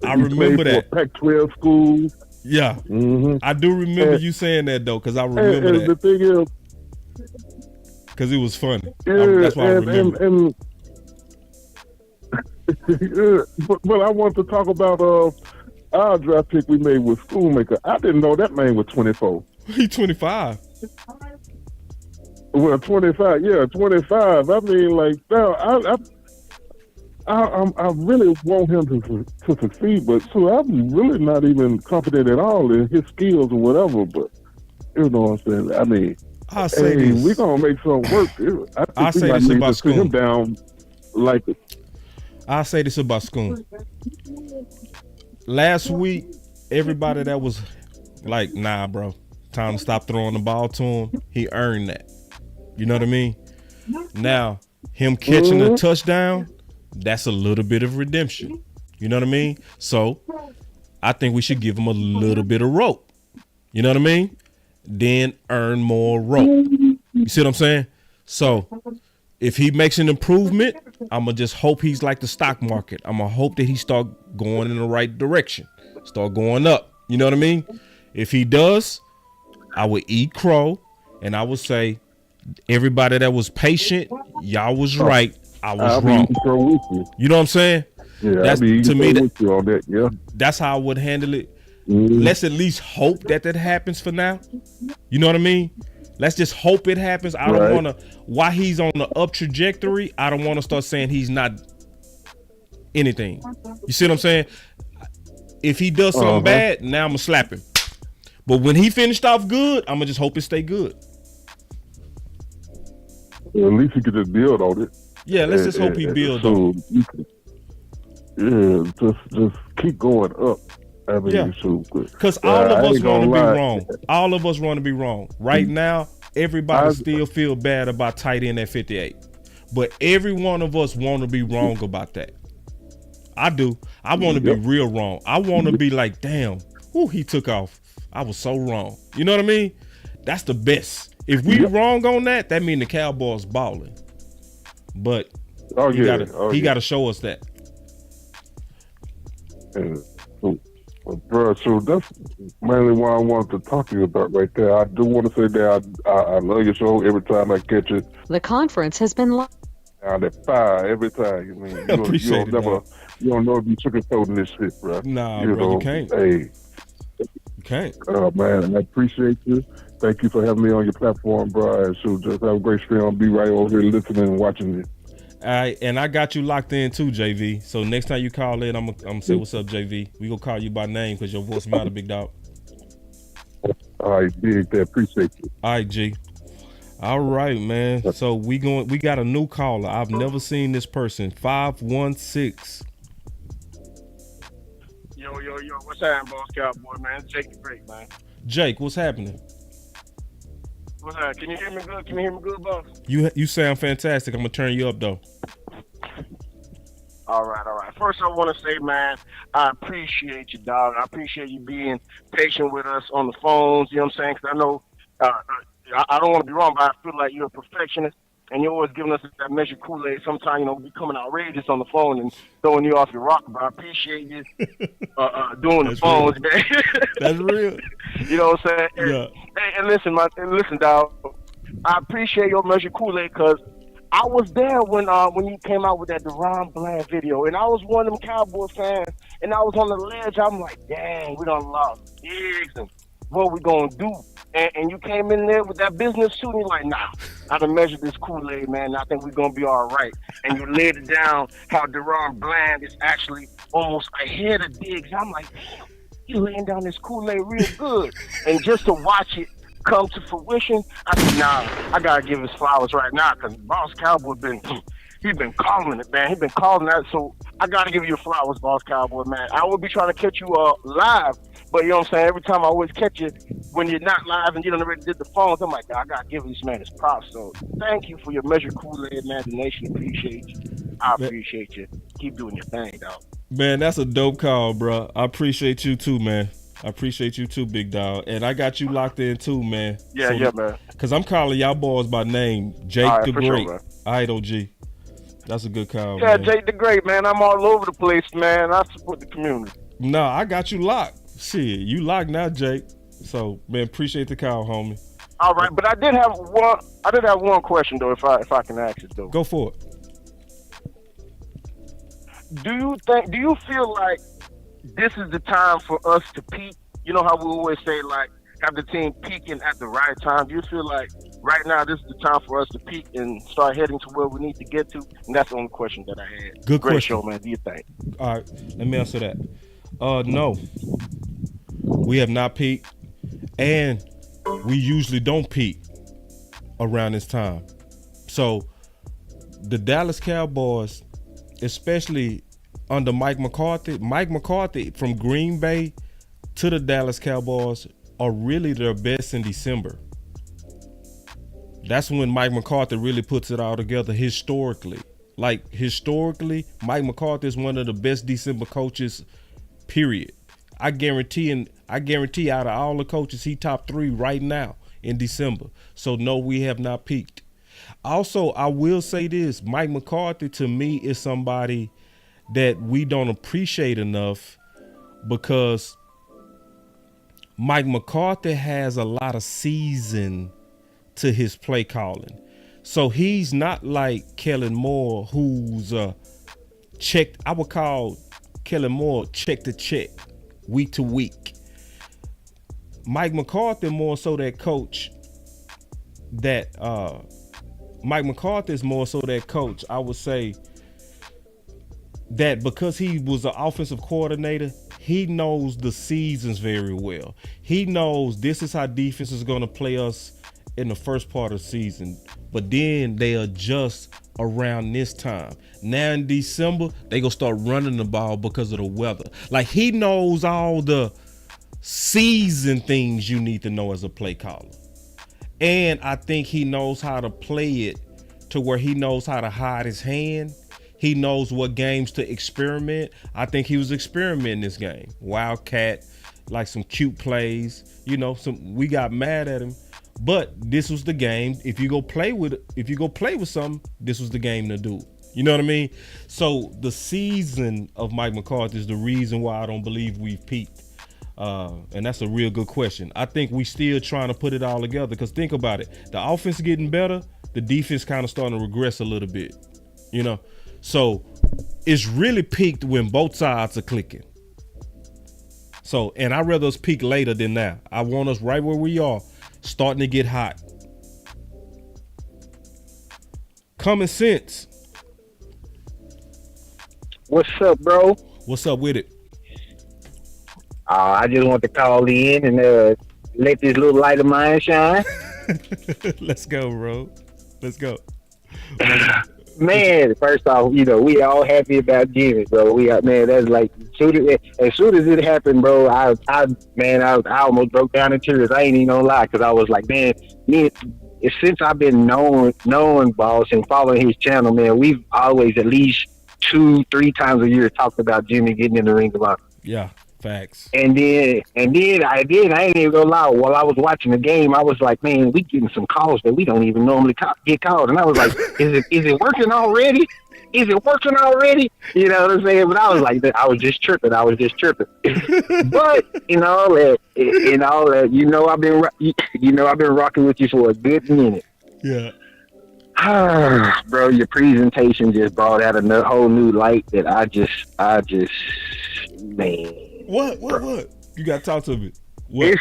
I remember that. Pac-12 school. Yeah, I do remember you saying that though, because I remember that. The thing is, because it was funny. Yeah, that's why I remember. But I want to talk about our draft pick we made with Schoolmaker. I didn't know that man was 24. He 25. Well, 25. Yeah, 25. I mean, like, no, I really want him to succeed, but so I'm really not even confident at all in his skills or whatever. But you know what I'm saying? I mean, I'll say this. We're gonna make something work. I'll say this about Schoon. Him down like it. I'll say this about Schoon. Last week, everybody that was like, nah, bro, time to stop throwing the ball to him, he earned that. You know what I mean? Now, him catching a touchdown, that's a little bit of redemption. You know what I mean? So, I think we should give him a little bit of rope. You know what I mean? Then earn more rope. You see what I'm saying? So, if he makes an improvement, I'm going to just hope he's like the stock market. I'm going to hope that he start going in the right direction. Start going up. You know what I mean? If he does, I would eat crow, and I would say, everybody that was patient, y'all was right. I was wrong. You know what I'm saying? Yeah, that's to me. Yeah, that's how I would handle it. Let's at least hope that happens for now. You know what I mean? Let's just hope it happens. I don't want to. While he's on the up trajectory, I don't want to start saying he's not anything. You see what I'm saying? If he does something bad, now I'm gonna slap him. But when he finished off good, I'm gonna just hope it stay good. Well, at least he could just build on it. Yeah, let's just hope he builds on it. Yeah, just keep going up. I mean, because all of us want to be wrong. All of us want to be wrong. Right now, everybody still feel bad about tight end at 58. But every one of us want to be wrong about that. I do. I want to be real wrong. I want to be like, damn, he took off. I was so wrong. You know what I mean? That's the best. If we wrong on that, that means the Cowboys balling. But he got to show us that. Bro, so that's mainly what I wanted to talk to you about right there. I do want to say that I love your show every time I catch it. The conference has been live. Down at 5 every time. I mean, you don't know if you sugarcoating this shit, bro. Nah, bro, you can't. Hey. You can't. Oh, man, I appreciate you. Thank you for having me on your platform, bro. And so just have a great stream. I'll be right over here listening and watching it. All right, and I got you locked in too, JV. So next time you call in, I'm gonna say what's up, JV. We gonna call you by name because your voice matter, big dog. All right, big. Appreciate you. All right, G. All right, man. So we got a new caller. I've never seen this person. 516. Yo, what's happening, Boss Cowboy, man? Jake the Break, man. Jake, what's happening? What's that? Can you hear me good? Can you hear me good, boss? You sound fantastic. I'm gonna turn you up though. All right. First, I want to say, man, I appreciate you, dog. I appreciate you being patient with us on the phones. You know what I'm saying? Because I know I don't want to be wrong, but I feel like you're a perfectionist, and you're always giving us that measure Kool-Aid. Sometimes, becoming outrageous on the phone and throwing you off your rocker. But I appreciate you doing the phones, man. That's real. You know what I'm saying? Yeah. And listen, dog. I appreciate your measure Kool-Aid because I was there when you came out with that Deron Bland video, and I was one of them Cowboy fans, and I was on the ledge. I'm like, dang, we done lost Diggs, and what we gonna do? And you came in there with that business suit, and you're like, nah, I done measured this Kool-Aid, man, and I think we're gonna be all right. And you laid it down how Deron Bland is actually almost ahead of Diggs. I'm like, damn, you laying down this Kool-Aid real good. And just to watch it come to fruition, I said, nah, I gotta give his flowers right now, because Boss Cowboy he's been calling it, man. He's been calling that, so I gotta give you flowers, Boss Cowboy, man. I will be trying to catch you live But you know what I'm saying? Every time I always catch you when you're not live and you done already did the phones, I'm like, I gotta give this man his props. So thank you for your measured Kool-Aid, man. The nation appreciate you. I appreciate you. Keep doing your thing, dog. Man, that's a dope call, bro. I appreciate you too, man. I appreciate you too, big dog. And I got you locked in too, man. Yeah, man. Because I'm calling y'all boys by name, Jake the Great. Sure, all right, OG. That's a good call, yeah, man. Jake the Great, man. I'm all over the place, man. I support the community. No, I got you locked. Shit, you locked now, Jake. So, man, appreciate the call, homie. All right, but I did have one question though, if I can ask it though. Go for it. Do you feel like this is the time for us to peak? You know how we always say, like, have the team peaking at the right time. Do you feel like right now this is the time for us to peak and start heading to where we need to get to? And that's the only question that I had. Good Great question. show, man. Do you think? All right, let me answer that. No, we have not peaked, and we usually don't peak around this time. So the Dallas Cowboys, especially under Mike McCarthy from Green Bay to the Dallas Cowboys are really their best in December. That's when Mike McCarthy really puts it all together historically. Like historically, Mike McCarthy is one of the best December coaches, period. I guarantee out of all the coaches, he top 3 right now in December. So no, we have not peaked. Also, I will say this, Mike McCarthy to me is somebody that we don't appreciate enough because Mike McCarthy has a lot of season to his play calling. So he's not like Kellen Moore, who's checked. I would call Kellen Moore check to check, week to week. Mike McCarthy more so that coach that Mike McCarthy is more so that coach, I would say, that because he was an offensive coordinator, he knows the seasons very well. He knows this is how defense is going to play us in the first part of the season, but then they adjust around this time. Now in December, they gonna start running the ball because of the weather. Like he knows all the season things you need to know as a play caller. And I think he knows how to play it to where he knows how to hide his hand. He knows what games to experiment. I think he was experimenting this game. Wildcat, like some cute plays, we got mad at him. But this was the game. If you go play with something, this was the game to do. You know what I mean? So the season of Mike McCarthy is the reason why I don't believe we've peaked. And that's a real good question. I think we still trying to put it all together because think about it. The offense getting better, the defense kind of starting to regress a little bit, So it's really peaked when both sides are clicking. So, and I'd rather us peak later than now. I want us right where we are, starting to get hot. Common sense. What's up, bro? What's up with it? I just want to call in and let this little light of mine shine. Let's go, bro. Let's go. Man, first off, we all happy about Jimmy, bro. That's like as soon as it happened, bro. I almost broke down in tears. I ain't even gonna lie, because I was like, man, since I've been knowing Boss and following his channel, man, we've always at least 2-3 times a year talked about Jimmy getting in the Ring of Honor. Yeah. Facts. And then I ain't even gonna lie, while I was watching the game, I was like, man, we getting some calls that we don't even normally get called. And I was like, is it working already? Is it working already? You know what I'm saying? But I was like, I was just tripping. But I've been rocking with you for a good minute. Yeah. Bro, your presentation just brought out a whole new light that I just man. What? You gotta talk to me. What?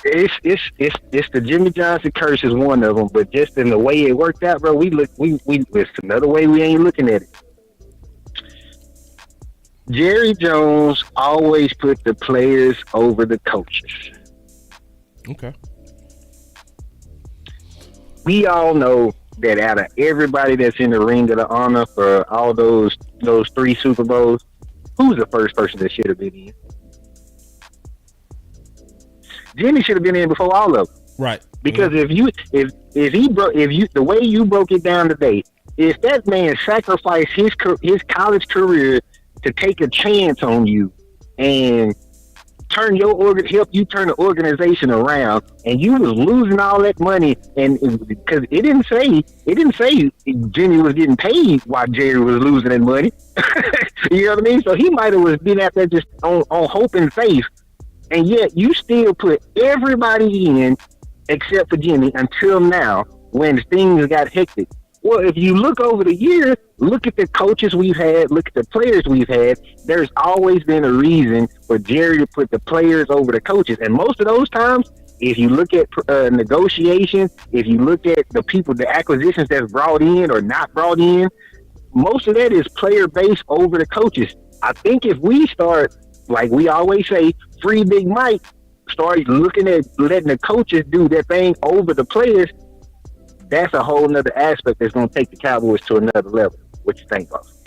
It's the Jimmy Johnson curse is one of them, but just in the way it worked out, bro. It's another way we ain't looking at it. Jerry Jones always put the players over the coaches. Okay. We all know that out of everybody that's in the Ring of the Honor for all those 3 Super Bowls, who's the first person that should have been in? Jimmy should have been in before all of them. Right. Because if the way you broke it down today, if that man sacrificed his college career to take a chance on you and help you turn the organization around, and you was losing all that money, and because it didn't say Jimmy was getting paid while Jerry was losing that money. You know what I mean? So he might have been out there just on hope and faith, and yet you still put everybody in except for Jimmy until now when things got hectic. Well, if you look over the years, look at the coaches we've had, look at the players we've had, there's always been a reason for Jerry to put the players over the coaches. And most of those times, if you look at negotiations, if you look at the acquisitions that's brought in or not brought in, most of that is player-based over the coaches. I think if we start, like we always say, free Big Mike, start looking at letting the coaches do their thing over the players, that's a whole nother aspect that's going to take the Cowboys to another level. What you think, boss?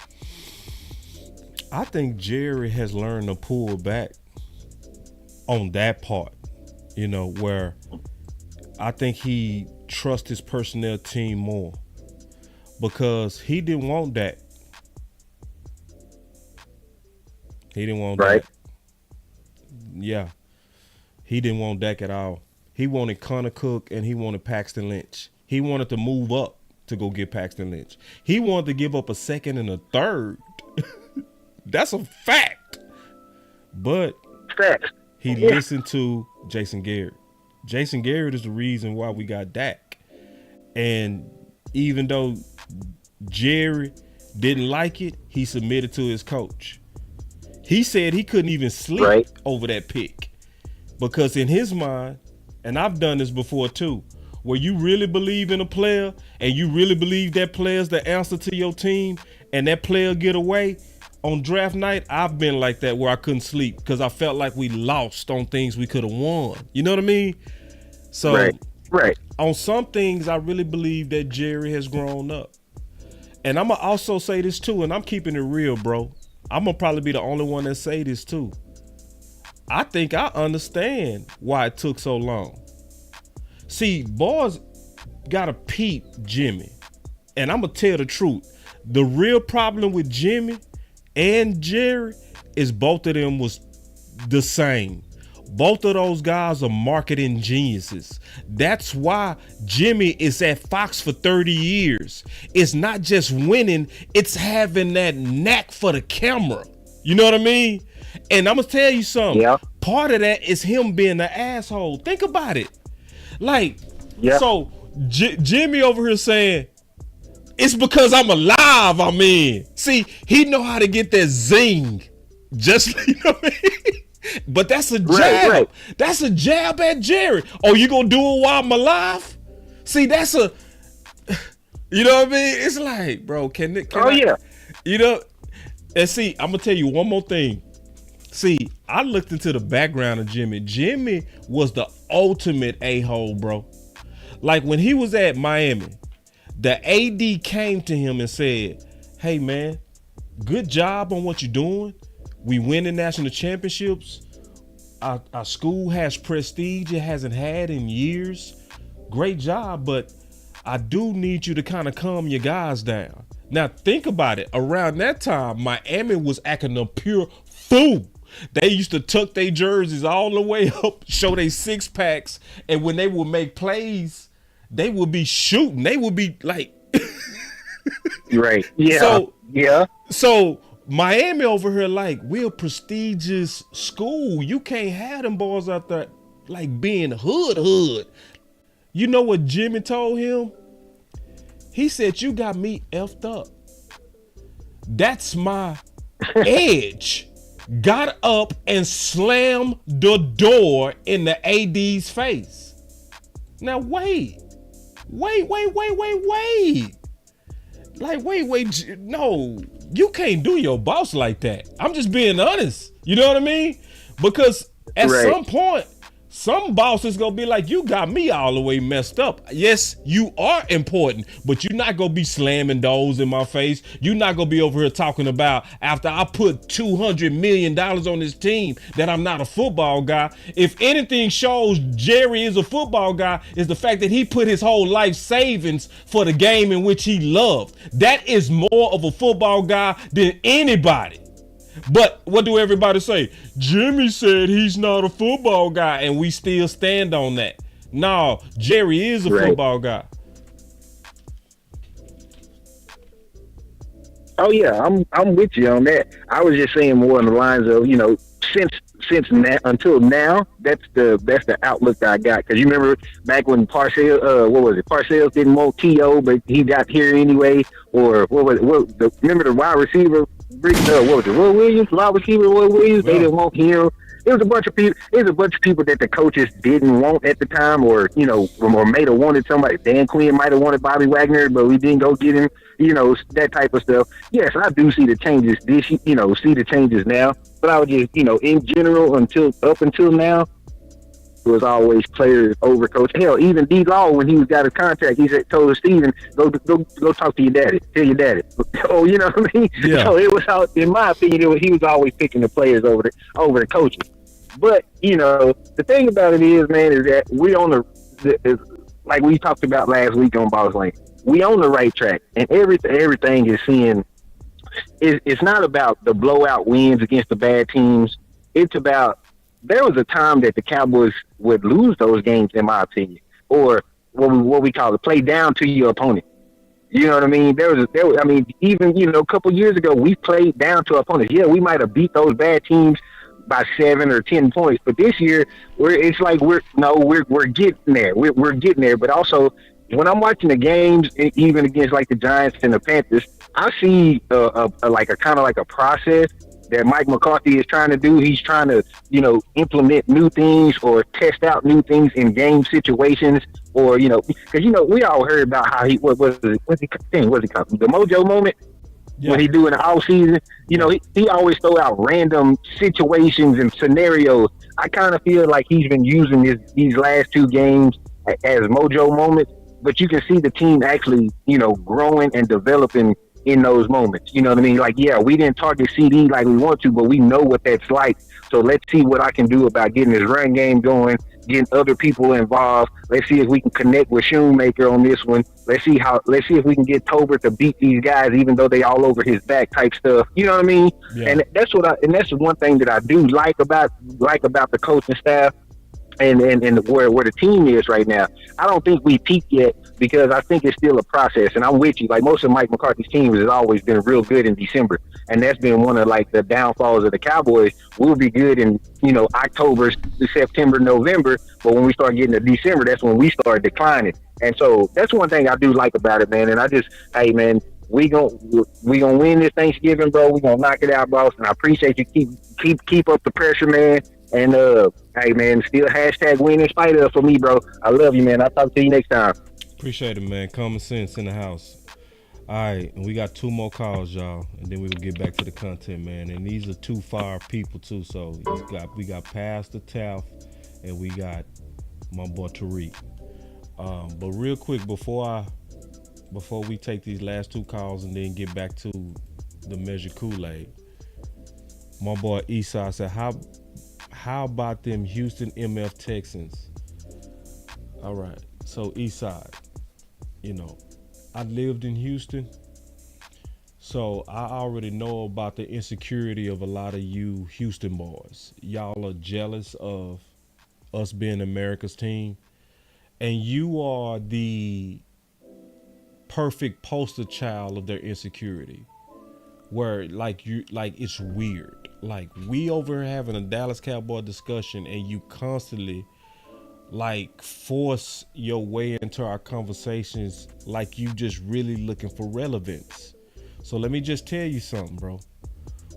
I think Jerry has learned to pull back on that part, where I think he trusts his personnel team more because he didn't want that. He didn't want right. that. Yeah. He didn't want Dak at all. He wanted Connor Cook and he wanted Paxton Lynch. He wanted to move up to go get Paxton Lynch. He wanted to give up a second and a third. That's a fact. But he listened to Jason Garrett. Jason Garrett is the reason why we got Dak. And even though Jerry didn't like it, he submitted to his coach. He said he couldn't even sleep over that pick because in his mind, and I've done this before too, where you really believe in a player and you really believe that player's the answer to your team and that player get away on draft night, I've been like that where I couldn't sleep because I felt like we lost on things we could have won. You know what I mean? So on some things, I really believe that Jerry has grown up. And I'm going to also say this too, and I'm keeping it real, bro. I'm going to probably be the only one that say this too. I think I understand why it took so long. See, boys gotta peep Jimmy. And I'm gonna tell the truth. The real problem with Jimmy and Jerry is both of them was the same. Both of those guys are marketing geniuses. That's why Jimmy is at Fox for 30 years. It's not just winning, it's having that knack for the camera. You know what I mean? And I'm gonna tell you something. Yeah. Part of that is him being an asshole. Think about it. Like, so Jimmy over here saying, it's because I'm alive I'm in. See, he know how to get that zing. Just, you know what I mean? But that's a jab. Right. That's a jab at Jerry. Oh, you gonna do it while I'm alive? See, that's a, you know what I mean? It's like, bro, can I, you know, and see, I'm gonna tell you one more thing. See, I looked into the background of Jimmy. Jimmy was the ultimate a-hole, bro. Like when he was at Miami, the AD came to him and said, hey, man, good job on what you're doing. We winning national championships. Our school has prestige it hasn't had in years. Great job, but I do need you to kind of calm your guys down. Now, think about it. Around that time, Miami was acting a pure fool. They used to tuck their jerseys all the way up, show their six packs, and when they would make plays, they would be shooting. They would be like, right? Yeah. So Miami over here, like, we're a prestigious school. You can't have them boys out there like being hood. You know what Jimmy told him? He said, "You got me effed up. That's my edge." Got up and slammed the door in the AD's face. Now wait. Like, wait. No, you can't do your boss like that. I'm just being honest. You know what I mean? Because at some point, Some bosses gonna be like, you got me all the way messed up. Yes, you are important, but you're not gonna be slamming doors in my face. You're not gonna be over here talking about after I put $200 million on this team that I'm not a football guy. If anything shows Jerry is a football guy, is the fact that he put his whole life savings for the game in which he loved. That is more of a football guy than anybody. But what do everybody say? Jimmy said he's not a football guy, and we still stand on that. No, Jerry is a football guy. Oh yeah, I'm with you on that. I was just saying more on the lines of, you know, since now until now, that's the outlook that I got. Because you remember back when Parcells didn't want T.O., but he got here anyway. Or remember the wide receiver? What was it? Will Williams, wide receiver Will Williams. They didn't want him. It was a bunch of people. It was a bunch of people that the coaches didn't want at the time, or you know, or may have wanted somebody. Dan Quinn might have wanted Bobby Wagner, but we didn't go get him. You know, that type of stuff. Yes, I do see the changes. See the changes now. But I would just, you know, in general, up until now, it was always players over coach. Hell, even D Law, when he got his contract, he told Steven, go talk to your daddy. Tell your daddy. Oh, you know what I mean? Yeah. So it was, in my opinion, he was always picking the players over the coaches. But, you know, the thing about it is, man, is that we on like we talked about last week on Boss Lane, we on the right track, and everything is seeing. It's not about the blowout wins against the bad teams. It's about, there was a time that the Cowboys would lose those games, in my opinion, or what we call it, play down to your opponent. You know what I mean? Even, you know, a couple years ago, we played down to our opponents. Yeah, we might have beat those bad teams by 7 or 10 points, but this year we're getting there. We're getting there. But also, when I'm watching the games, even against like the Giants and the Panthers, I see a kind of like a process that Mike McCarthy is trying to do. He's trying to, you know, implement new things or test out new things in game situations, or, you know, because, you know, we all heard about how what's he called? The mojo moment. Yeah. When he do in the off season, you know, he always throw out random situations and scenarios. I kind of feel like he's been using these last 2 games as mojo moments, but you can see the team actually, you know, growing and developing in those moments. You know what I mean? Like, yeah, we didn't target CD like we want to, but we know what that's like. So let's see what I can do about getting this run game going, getting other people involved. Let's see if we can connect with Shoemaker on this one. Let's see if we can get Tolbert to beat these guys, even though they all over his back type stuff. You know what I mean? Yeah. And that's one thing that I do like about the coaching staff and where the team is right now. I don't think we peaked yet, because I think it's still a process. And I'm with you. Like, most of Mike McCarthy's teams has always been real good in December. And that's been one of like the downfalls of the Cowboys. We'll be good in, you know, October, September, November. But when we start getting to December, that's when we start declining. And so that's one thing I do like about it, man. And I just, hey, man, we gonna win this Thanksgiving, bro. We gonna knock it out, boss. And I appreciate you keep up the pressure, man. And hey, man, still #win in spite of for me, bro. I love you, man. I'll talk to you next time. Appreciate it, man. Common sense in the house. All right, and we got 2 more calls, y'all, and then we'll get back to the content, man. And these are 2 fire people too. So we got Pastor Taff, and we got my boy Tariq. But real quick, before we take these last 2 calls and then get back to the measure Kool-Aid, my boy Esau said, how about them Houston MF Texans? All right, so Eastside, you know, I lived in Houston, so I already know about the insecurity of a lot of you Houston boys. Y'all are jealous of us being America's team, and you are the perfect poster child of their insecurity, where like it's weird. Like, we over here having a Dallas Cowboy discussion, and you constantly like force your way into our conversations, like you just really looking for relevance. So let me just tell you something, bro.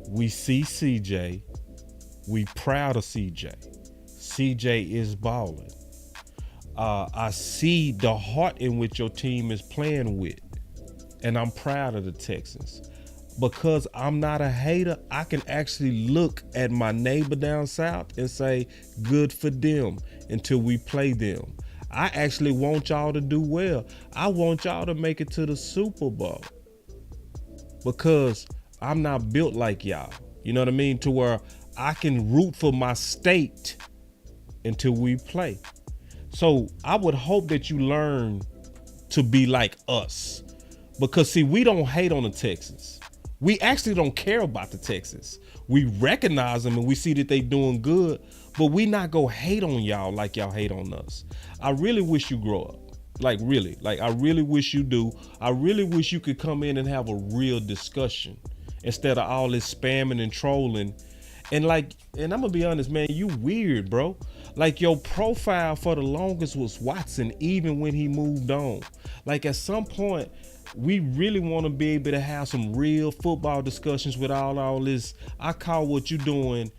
We see CJ. We proud of CJ. CJ is balling. I see the heart in which your team is playing with, and I'm proud of the Texans. because I'm not a hater, I can actually look at my neighbor down south and say, good for them until we play them. I actually want y'all to do well. I want y'all to make it to the Super Bowl because I'm not built like y'all. You know what I mean? To where I can root for my state until we play. So I would hope that you learn to be like us, because see, we don't hate on the Texans. We actually don't care about the Texans. We recognize them and we see that they doing good, but we not go hate on y'all like y'all hate on us. I really wish you grow up. Like really, like I really wish you do. I really wish you could come in and have a real discussion instead of all this spamming and trolling. And I'm gonna be honest, man, you weird, bro. Like your profile for the longest was Watson, even when he moved on. Like at some point, we really want to be able to have some real football discussions with all this. I call what you doing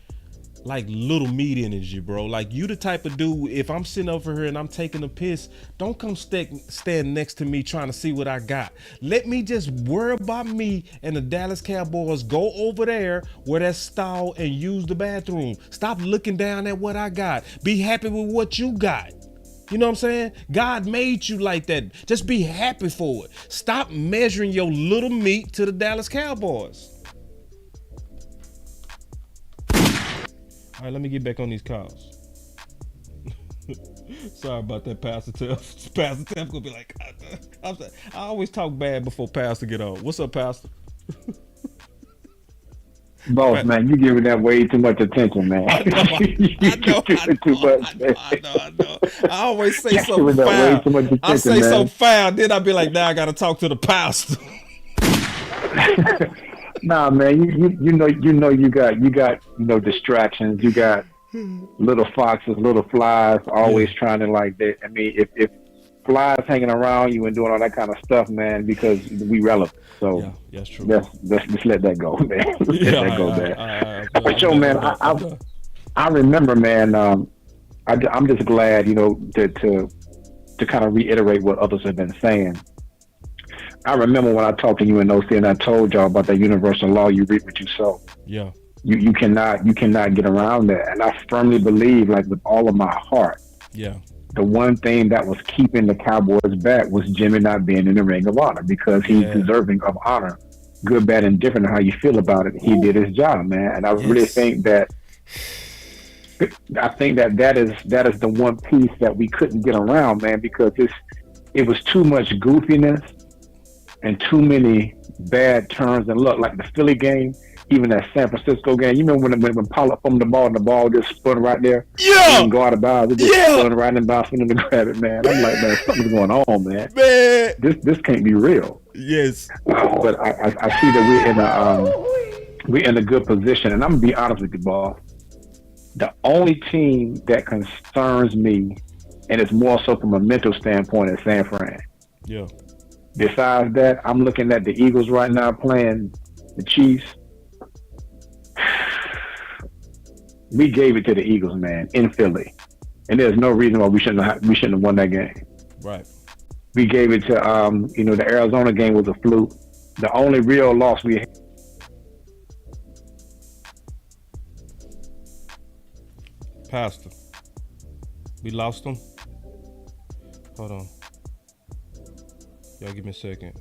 like little meat energy, bro. Like you the type of dude, if I'm sitting over here and I'm taking a piss, don't come stand next to me trying to see what I got. Let me just worry about me and the Dallas Cowboys. Go over there where that's stall and use the bathroom. Stop looking down at what I got. Be happy with what you got. You know what I'm saying? God made you like that. Just be happy for it. Stop measuring your little meat to the Dallas Cowboys. All right, let me get back on these calls. Sorry about that, Pastor Teff. Pastor Teff gonna be like, I always talk bad before Pastor get on. What's up, Pastor? Boss, man, you giving that way too much attention, man. I know. I always say something foul. I say something foul, then I be like, now I gotta talk to the pastor. Nah, man, you know you got distractions. You got little foxes, little flies, always trying to like that. I mean, if flies hanging around you and doing all that kind of stuff, man, because we relevant. So yeah, that's true. Let's just let that go, man. Let that go, man. But yo, man, I remember, man. I'm just glad, to kind of reiterate what others have been saying. I remember when I talked to you in OC and I told y'all about that universal law: you reap what you sow. Yeah. You cannot get around that, and I firmly believe, like with all of my heart. Yeah. The one thing that was keeping the Cowboys back was Jimmy not being in the Ring of Honor, because he's deserving of honor, good, bad, and different. How you feel about it, he did his job, man. And I really think that that is the one piece that we couldn't get around, man, because it was too much goofiness and too many bad turns and luck. Like the Philly game, even that San Francisco game. You remember when Pollard fumbled the ball and the ball just spun right there? Yeah. And go out of bounds. It just spun right in bounds for them to grab it, man. I'm like, man, something's going on, man. Man. This can't be real. Yes. But I see that we're in a good position. And I'm going to be honest with you, boss. The only team that concerns me, and it's more so from a mental standpoint, is San Fran. Yeah. Besides that, I'm looking at the Eagles right now playing the Chiefs. We gave it to the Eagles, man, in Philly, and there's no reason why we shouldn't have won that game. Right. We gave it to the Arizona game was a fluke. The only real loss we had. Pastor, we lost them. Hold on. Y'all give me a second.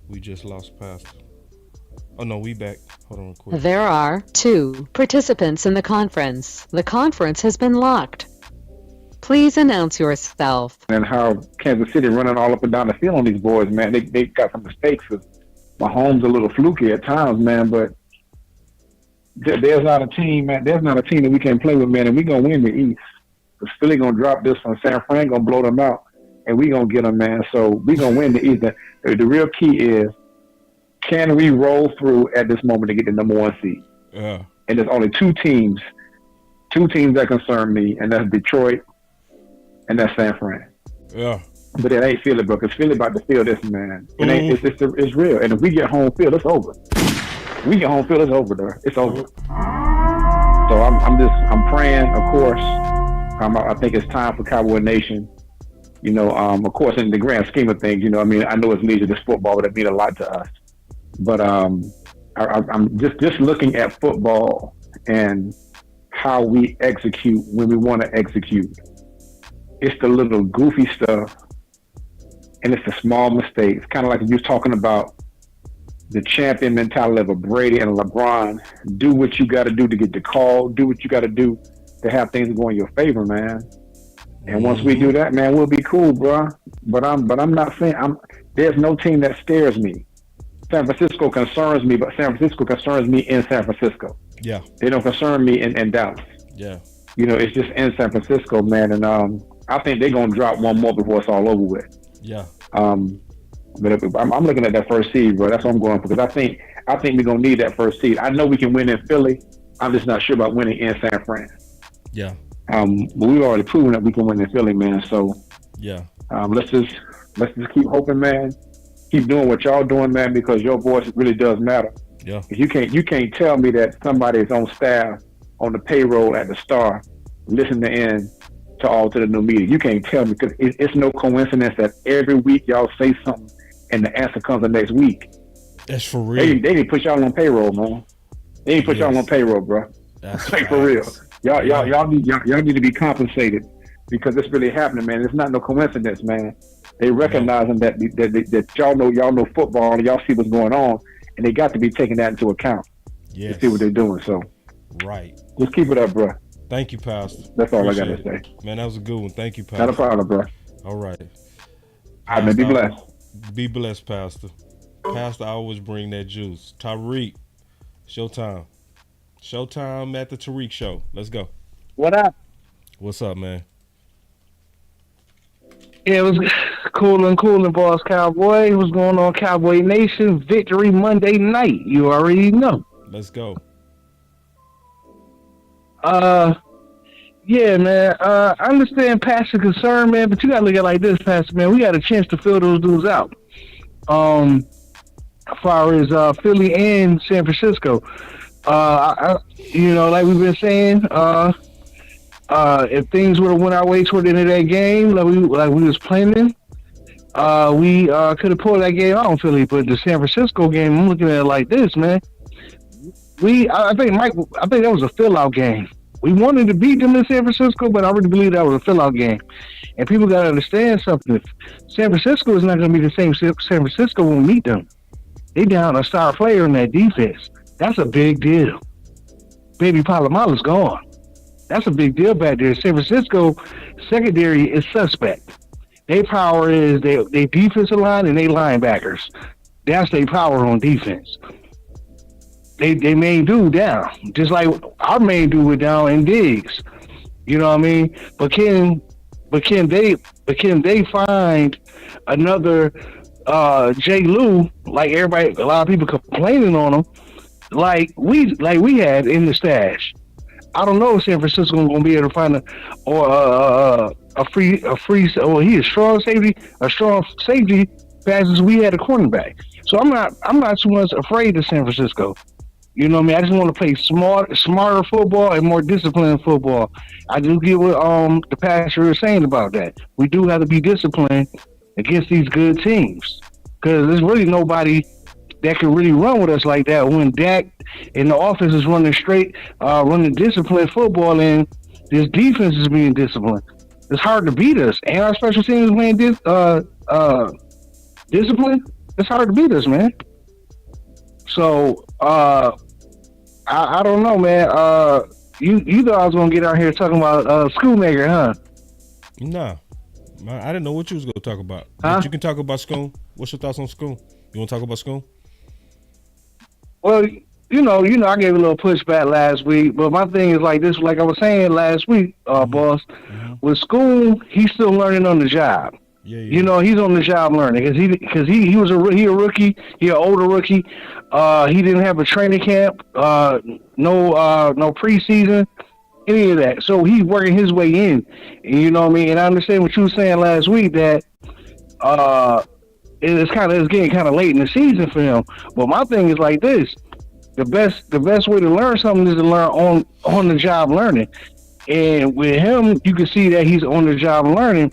We just lost Pastor. Oh no, we back. Hold on real quick. There are 2 participants in the conference. The conference has been locked. Please announce yourself. And how Kansas City running all up and down the field on these boys, man. They got some mistakes. Mahomes a little fluky at times, man, but there's not a team, man. There's not a team that we can play with, man, and we're going to win the East. Because Philly going to drop this one. San Fran going to blow them out, and we're going to get them, man. So we're going to win the East. The real key is, can we roll through at this moment to get the number 1 seed? Yeah. And there's only two teams that concern me, and that's Detroit and that's San Fran. Yeah. But it ain't Philly, bro, because Philly about to feel this, man. It ain't. It's real. And if we get home field, it's over. We get home field, it's over, though. It's over. So I'm praying, of course. I think it's time for Cowboy Nation. Of course, in the grand scheme of things, I know it's leisure, this football, but it means a lot to us. But I'm just looking at football and how we execute when we want to execute. It's the little goofy stuff, and it's the small mistakes. Kind of like you was talking about the champion mentality of a Brady and a LeBron. Do what you got to do to get the call. Do what you got to do to have things go in your favor, man. And once we do that, man, we'll be cool, bro. But I'm not saying there's no team that scares me. San Francisco concerns me, but San Francisco concerns me in San Francisco. Yeah. They don't concern me in Dallas. Yeah. You know, it's just in San Francisco, man. And I think they're gonna drop one more before it's all over with. Yeah. But I'm looking at that first seed, bro. That's what I'm going for, because I think we're gonna need that first seed. I know we can win in Philly. I'm just not sure about winning in San Fran. Yeah. But we've already proven that we can win in Philly, man. So yeah. Let's just keep hoping, man. Keep doing what y'all doing, man, because your voice really does matter. Yeah. You can't tell me that somebody is on staff on the payroll at the Star listening in to the new media. You can't tell me, because it's no coincidence that every week y'all say something and the answer comes the next week. That's for real. They didn't put y'all on payroll, man. They didn't put y'all on payroll, bro. That's like for real. Y'all need to be compensated, because it's really happening, man. It's not no coincidence, man. They recognizing that y'all know football and y'all see what's going on, and they got to be taking that into account. Yes. To see what they're doing. So right. Just keep it up, bro. Thank you, Pastor. That's all Appreciate I got to say. Man, that was a good one. Thank you, Pastor. Not a problem, bro. All right. All right, man. Be blessed. Be blessed, Pastor. Pastor always bring that juice. Tariq, showtime. Showtime at the Tariq Show. Let's go. What up? What's up, man? Yeah, it was cool, boss Cowboy. What's going on, Cowboy Nation? Victory Monday night. You already know. Let's go. Yeah, man. I understand Pastor concern, man, but you gotta look at it like this, Pastor, man. We got a chance to fill those dudes out. As far as Philly and San Francisco, like we've been saying, if things would have went our way toward the end of that game, like we was planning, we could have pulled that game out in Philly. But the San Francisco game, I'm looking at it like this, man. I think that was a fill-out game. We wanted to beat them in San Francisco, but I really believe that was a fill-out game. And people got to understand something. San Francisco is not going to be the same San Francisco when we meet them. They down a star player in that defense. That's a big deal. Baby Palomalo's gone. That's a big deal back there. San Francisco secondary is suspect. Their power is their defensive line and their linebackers. That's their power on defense. They main dude down, just like our main dude was down in Diggs. You know what I mean? But can they find another J. Lou, like everybody, a lot of people complaining on him, like we had in the stash? I don't know if San Francisco is going to be able to find a free. He is strong safety passes. We had a cornerback, so I'm not too much afraid of San Francisco. You know what I mean? I just want to play smarter football and more disciplined football. I do get what the pastor is saying about that. We do have to be disciplined against these good teams, because there's really nobody that can really run with us like that when Dak and the offense is running straight, running disciplined football, and this defense is being disciplined. It's hard to beat us, and our special teams playing discipline. It's hard to beat us, man. So I don't know, man. You thought I was gonna get out here talking about Schoonmaker, huh? Nah, I didn't know what you was gonna talk about. Huh? But you can talk about Schoon. What's your thoughts on Schoon? You want to talk about Schoon? Well, you know, I gave a little pushback last week, but my thing is like this. Like I was saying last week, boss, with Schoon, he's still learning on the job. Yeah. You know, he's on the job learning because he was a rookie. He an older rookie. He didn't have a training camp, no preseason, any of that. So he's working his way in. You know what I mean? And I understand what you were saying last week, that it's getting kind of late in the season for him. But my thing is like this: the best way to learn something is to learn on the job learning. And with him, you can see that he's on the job learning.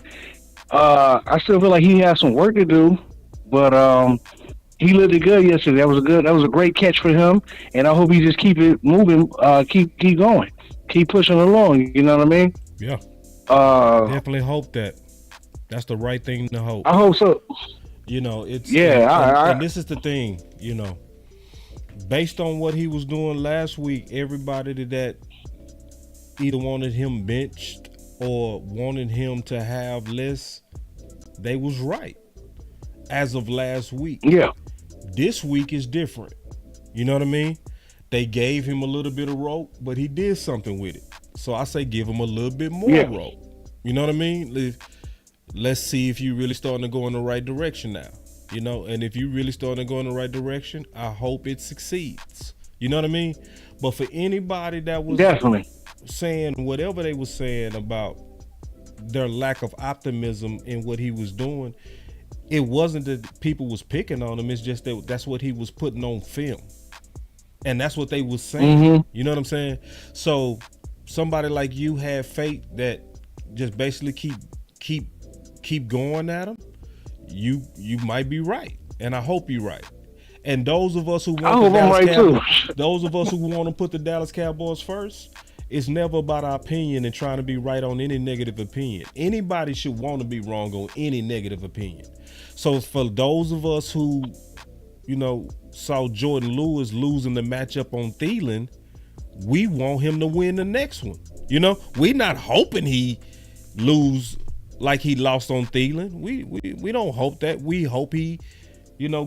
I still feel like he has some work to do, but He looked good yesterday. That was a great catch for him, and I hope he just keep it moving, keep going, keep pushing along. You know what I mean? Yeah. Definitely hope that. That's the right thing to hope. I hope so. It's yeah. And this is the thing. Based on what he was doing last week, everybody that either wanted him benched or wanted him to have less, they was right. As of last week. Yeah. This week is different. You know what I mean? They gave him a little bit of rope, but he did something with it. So I say give him a little bit more rope. You know what I mean? Let's see if you really starting to go in the right direction now. And if you really starting to go in the right direction, I hope it succeeds. You know what I mean? But for anybody that was definitely saying whatever they were saying about their lack of optimism in what he was doing, it wasn't that people was picking on him. It's just that that's what he was putting on film. And that's what they was saying. Mm-hmm. You know what I'm saying? So somebody like you have faith that just basically keep going at him. You might be right. And I hope you're right. And those of us who want those of us who want to put the Dallas Cowboys first, it's never about our opinion and trying to be right on any negative opinion. Anybody should want to be wrong on any negative opinion. So for those of us who, saw Jordan Lewis losing the matchup on Thielen, we want him to win the next one. We're not hoping he lose like he lost on Thielen. We don't hope that. We hope he,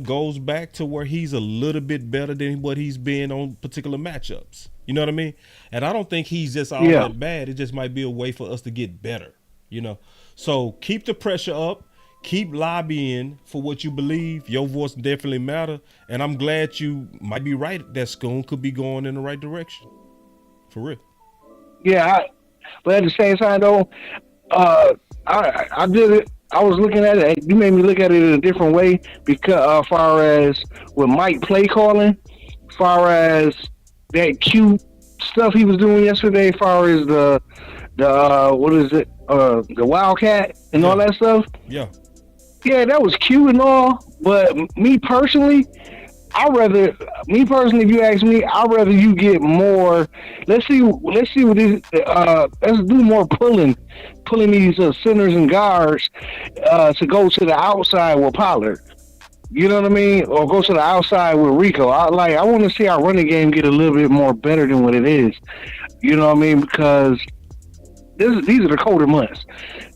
goes back to where he's a little bit better than what he's been on particular matchups. You know what I mean? And I don't think he's just all that bad. It just might be a way for us to get better, So keep the pressure up. Keep lobbying for what you believe. Your voice definitely matter. And I'm glad you might be right that Schoon could be going in the right direction. For real. Yeah, but at the same time, though, I did it. I was looking at it. You made me look at it in a different way because, far as with Mike play calling, far as that cute stuff he was doing yesterday, far as the what is it, the Wildcat and all that stuff. Yeah. Yeah, that was cute and all, but me personally, if you ask me, I'd rather you get more. Let's see what this. Let's do more pulling these centers and guards to go to the outside with Pollard. You know what I mean? Or go to the outside with Rico. I want to see our running game get a little bit more better than what it is. You know what I mean? Because these are the colder months.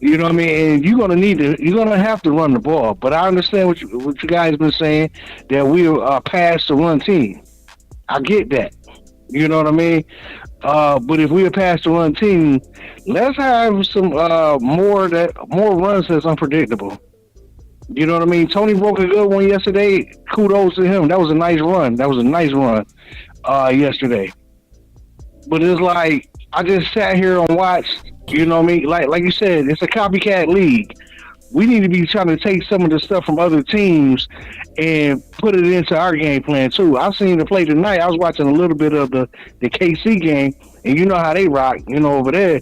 You know what I mean? And you're gonna have to run the ball. But I understand what you guys been saying, that we are past the run team. I get that. You know what I mean? But if we are past the run team, let's have some more runs that's unpredictable. You know what I mean? Tony broke a good one yesterday. Kudos to him. That was a nice run. Yesterday. But it's like I just sat here and watched. You know what I mean? Like you said, it's a copycat league. We need to be trying to take some of the stuff from other teams and put it into our game plan too. I've seen the play tonight. I was watching a little bit of the KC game, and you know how they rock, over there.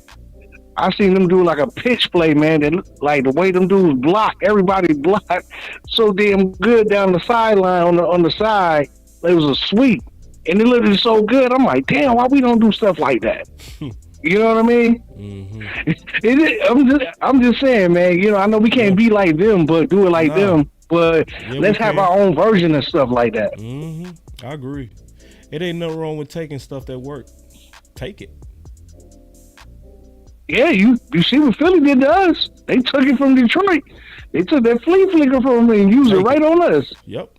I seen them do like a pitch play, man. That like the way them dudes block, everybody blocked so damn good down the sideline on the side. It was a sweep, and it looked so good. I'm like, damn, why we don't do stuff like that? You know what I mean? Mm-hmm. I'm just saying, man. I know we can't be like them, but do it like them. But let's have our own version of stuff like that. Mm-hmm. I agree. It ain't no wrong with taking stuff that work. Take it. Yeah, you see what Philly did to us? They took it from Detroit. They took that flea flicker from them and used it right on us. Yep.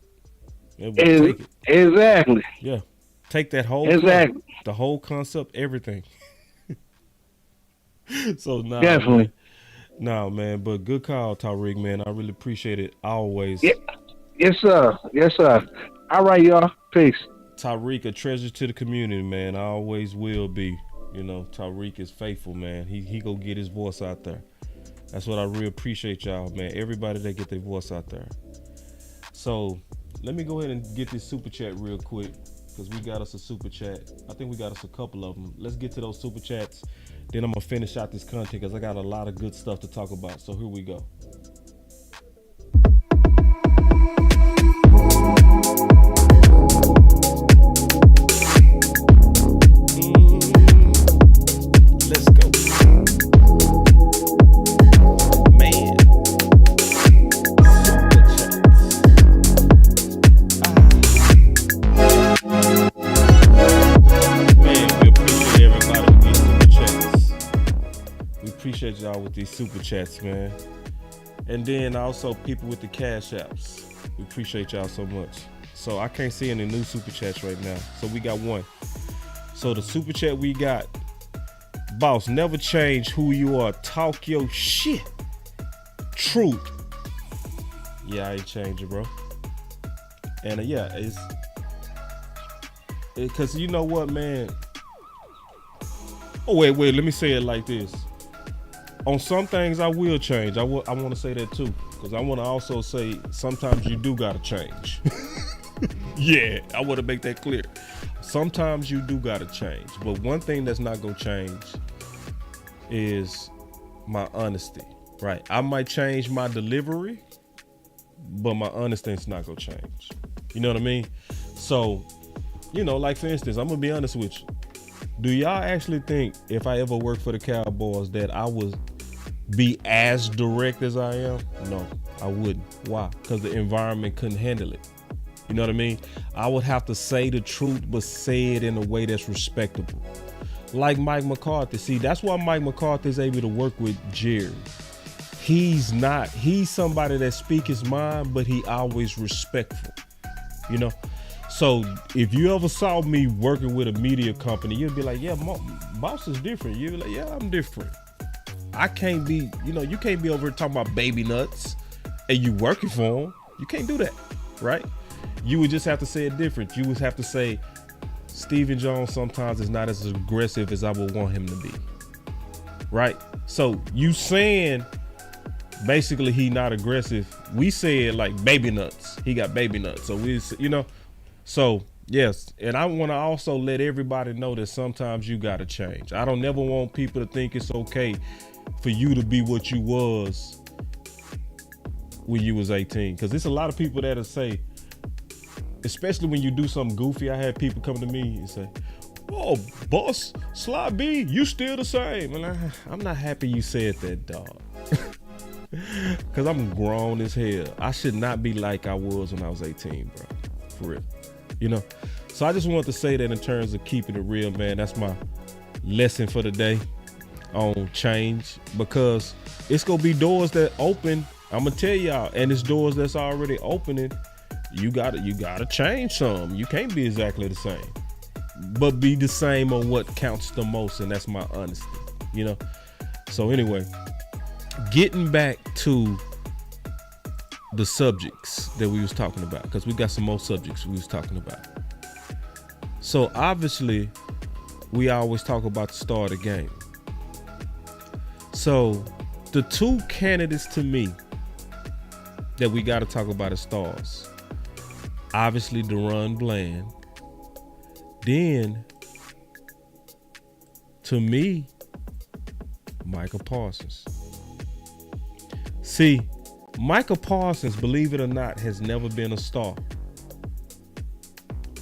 Exactly. Yeah. Take that whole exactly the whole concept, everything. So definitely. Man. But good call, Tariq, man. I really appreciate it. Always. Yeah. Yes, sir. All right, y'all. Peace. Tariq, a treasure to the community, man. I always will be. Tariq is faithful, man. He go get his voice out there. That's what I really appreciate, y'all, man. Everybody that get their voice out there. So let me go ahead and get this super chat real quick, because we got us a super chat. I think we got us a couple of them. Let's get to those super chats. Then I'm going to finish out this content because I got a lot of good stuff to talk about. So here we go. Let's go. Man. Appreciate y'all with these super chats, man. And then also people with the cash apps. We appreciate y'all so much. So I can't see any new super chats right now. So we got one. So the super chat we got, boss, never change who you are. Talk your shit. Truth. Yeah, I ain't changing, bro. And yeah, because you know what, man. Oh, wait, let me say it like this. On some things I will change. I want to say that too, because I want to also say sometimes you do gotta change. Yeah, I want to make that clear. Sometimes you do gotta change, but one thing that's not gonna change is my honesty. Right? I might change my delivery, but my honesty is not gonna change. You know what I mean? So, you know, like for instance, I'm gonna be honest with you. Do y'all actually think if I ever worked for the Cowboys that I would be as direct as I am? No, I wouldn't. Why? Because the environment couldn't handle it. You know what I mean? I would have to say the truth, but say it in a way that's respectable. Like Mike McCarthy. See, that's why Mike McCarthy is able to work with Jerry. He's somebody that speaks his mind, but he always respectful. You know? So if you ever saw me working with a media company, you'd be like, yeah, boss is different. You'd be like, yeah, I'm different. I can't be, you can't be over here talking about baby nuts and you working for them. You can't do that, right? You would just have to say it different. You would have to say, Stephen Jones sometimes is not as aggressive as I would want him to be, right? So you saying basically he not aggressive. We said like baby nuts. He got baby nuts. So so yes. And I want to also let everybody know that sometimes you got to change. I don't never want people to think it's okay for you to be what you was when you was 18. Because there's a lot of people that'll say, especially when you do something goofy. I had people come to me and say, oh, boss, Sly B, you still the same. And I'm not happy you said that, dog. Because I'm grown as hell. I should not be like I was when I was 18, bro. For real. So I just want to say that in terms of keeping it real, man. That's my lesson for the day on change, because it's gonna be doors that open. I'm gonna tell y'all, and it's doors that's already opening. You gotta change some. You can't be exactly the same, but be the same on what counts the most, and that's my honesty. So anyway, getting back to the subjects that we was talking about, because we got some more subjects we was talking about. So obviously, we always talk about the start of the game. So the two candidates to me that we got to talk about as stars, obviously Deron Bland. Then, to me, Micah Parsons. See, Micah Parsons, believe it or not, has never been a star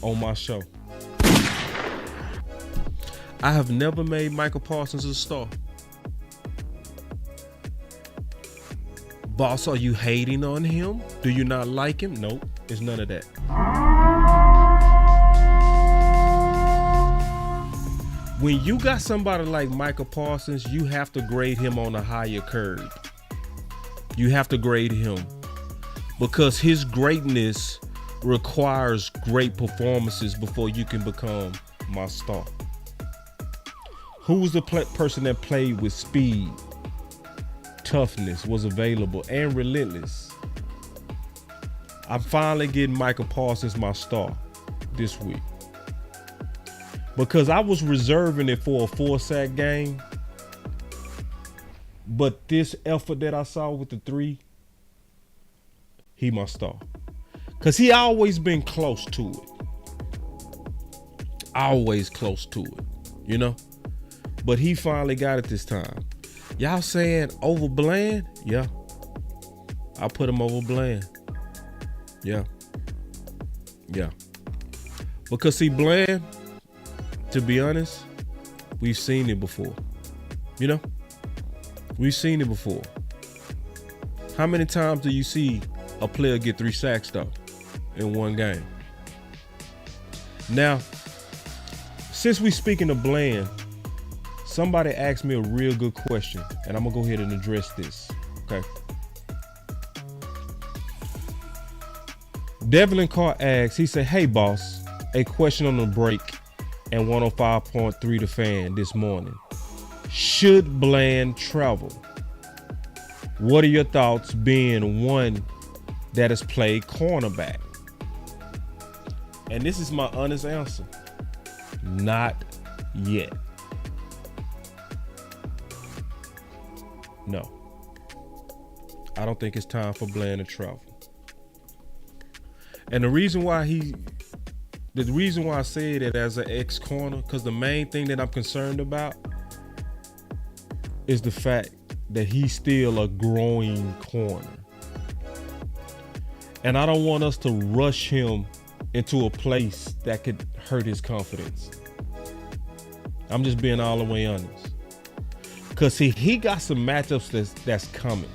on my show. I have never made Micah Parsons a star. Boss, are you hating on him? Do you not like him? Nope, it's none of that. When you got somebody like Micah Parsons, you have to grade him on a higher curve. You have to grade him because his greatness requires great performances before you can become my star. Who was the person that played with speed, toughness, was available, and relentless? I'm finally getting Micah Parsons my star this week, because I was reserving it for a 4-sack game, but this effort that I saw with the 3, he my star, because he always been close to it. Always close to it, but he finally got it this time. Y'all saying over Bland? Yeah. I put him over Bland. Yeah. Yeah. Because see, Bland, to be honest, we've seen it before. You know? We've seen it before. How many times do you see a player get 3 sacks though in one game? Now, since we speaking of Bland, somebody asked me a real good question, and I'm gonna go ahead and address this. Okay. Devlin Carr asks, he said, "Hey boss, a question on the break and 105.3 The Fan this morning. Should Bland travel? What are your thoughts being one that has played cornerback?" And this is my honest answer. Not yet. No. I don't think it's time for Bland to travel. And the reason why I say that as an ex-corner, because the main thing that I'm concerned about is the fact that he's still a growing corner. And I don't want us to rush him into a place that could hurt his confidence. I'm just being all the way honest. Because he got some matchups that's coming.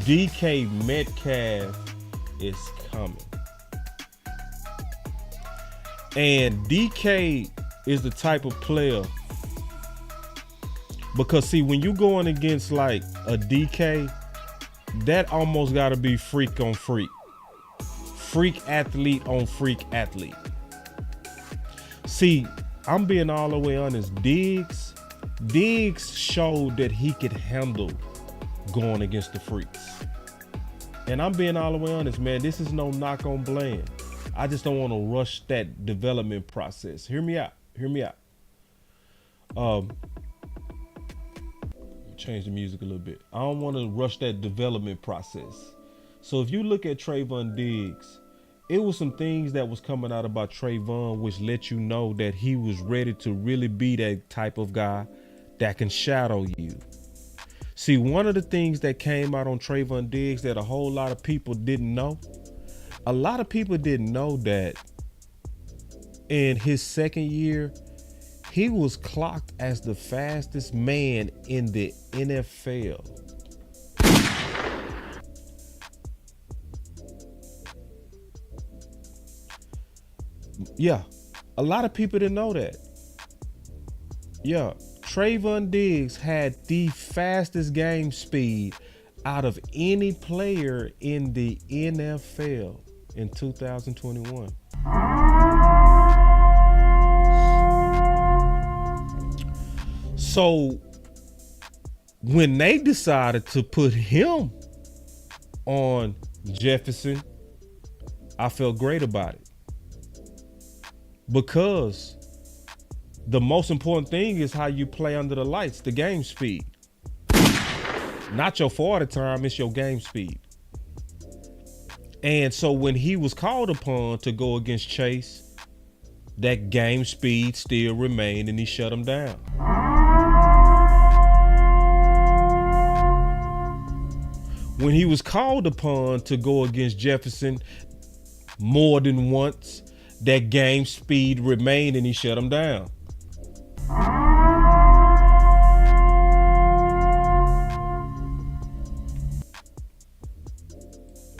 DK Metcalf is coming. And DK is the type of player, because see, when you going against like a DK, that almost got to be freak on freak. Freak athlete on freak athlete. See, I'm being all the way honest. Diggs showed that he could handle going against the freaks. And I'm being all the way honest, man. This is no knock on Bland. I just don't want to rush that development process. Hear me out. Change the music a little bit. I don't want to rush that development process. So if you look at Trayvon Diggs, it was some things that was coming out about Trayvon which let you know that he was ready to really be that type of guy that can shadow you. See, one of the things that came out on Trayvon Diggs that a whole lot of people didn't know, a lot of people didn't know that in his second year, he was clocked as the fastest man in the NFL. Yeah, a lot of people didn't know that. Yeah, Trayvon Diggs had the fastest game speed out of any player in the NFL in 2021. So when they decided to put him on Jefferson, I felt great about it. Because the most important thing is how you play under the lights, the game speed. Not your 40 time, it's your game speed. And so when he was called upon to go against Chase, that game speed still remained and he shut him down. When he was called upon to go against Jefferson more than once, that game speed remained and he shut him down.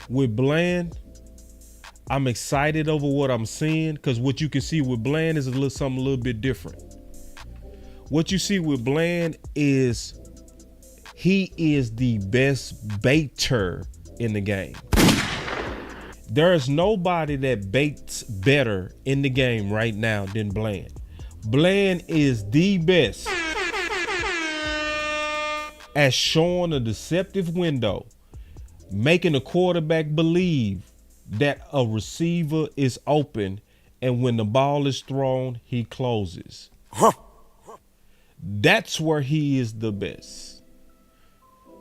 With Bland, I'm excited over what I'm seeing, because what you can see with Bland is something a little bit different. What you see with Bland is he is the best baiter in the game. There's nobody that baits better in the game right now than Bland. Bland is the best at showing a deceptive window, making a quarterback believe that a receiver is open, and when the ball is thrown, he closes. That's where he is the best.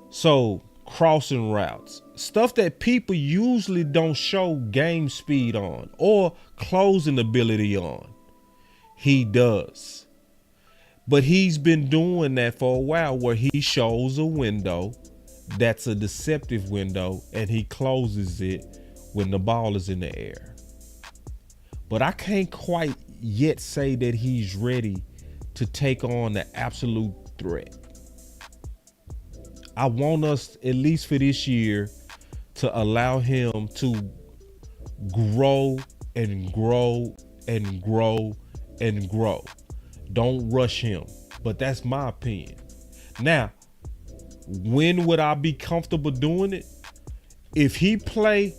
So crossing routes, stuff that people usually don't show game speed on or closing ability on, he does. But he's been doing that for a while, where he shows a window that's a deceptive window and he closes it when the ball is in the air. but I can't quite yet say that he's ready to take on the absolute threat. I want us, at least for this year, to allow him to grow and grow and grow and grow. Don't rush him, but that's my opinion. Now, when would I be comfortable doing it? If he play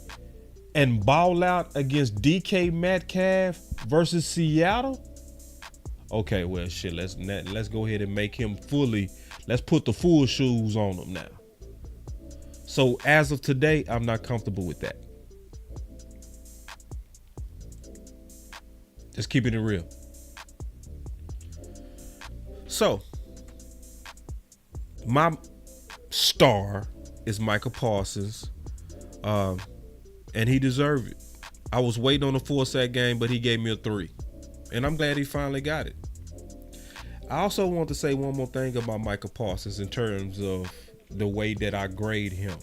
and ball out against DK Metcalf versus Seattle, okay, well, shit, let's go ahead and make him fully. Let's put the full shoes on him now. So as of today, I'm not comfortable with that. Just keeping it real. So my star is Micah Parsons, and he deserved it. I was waiting on a 4-sack game, but he gave me a 3, and I'm glad he finally got it. I also want to say one more thing about Micah Parsons in terms of the way that I grade him.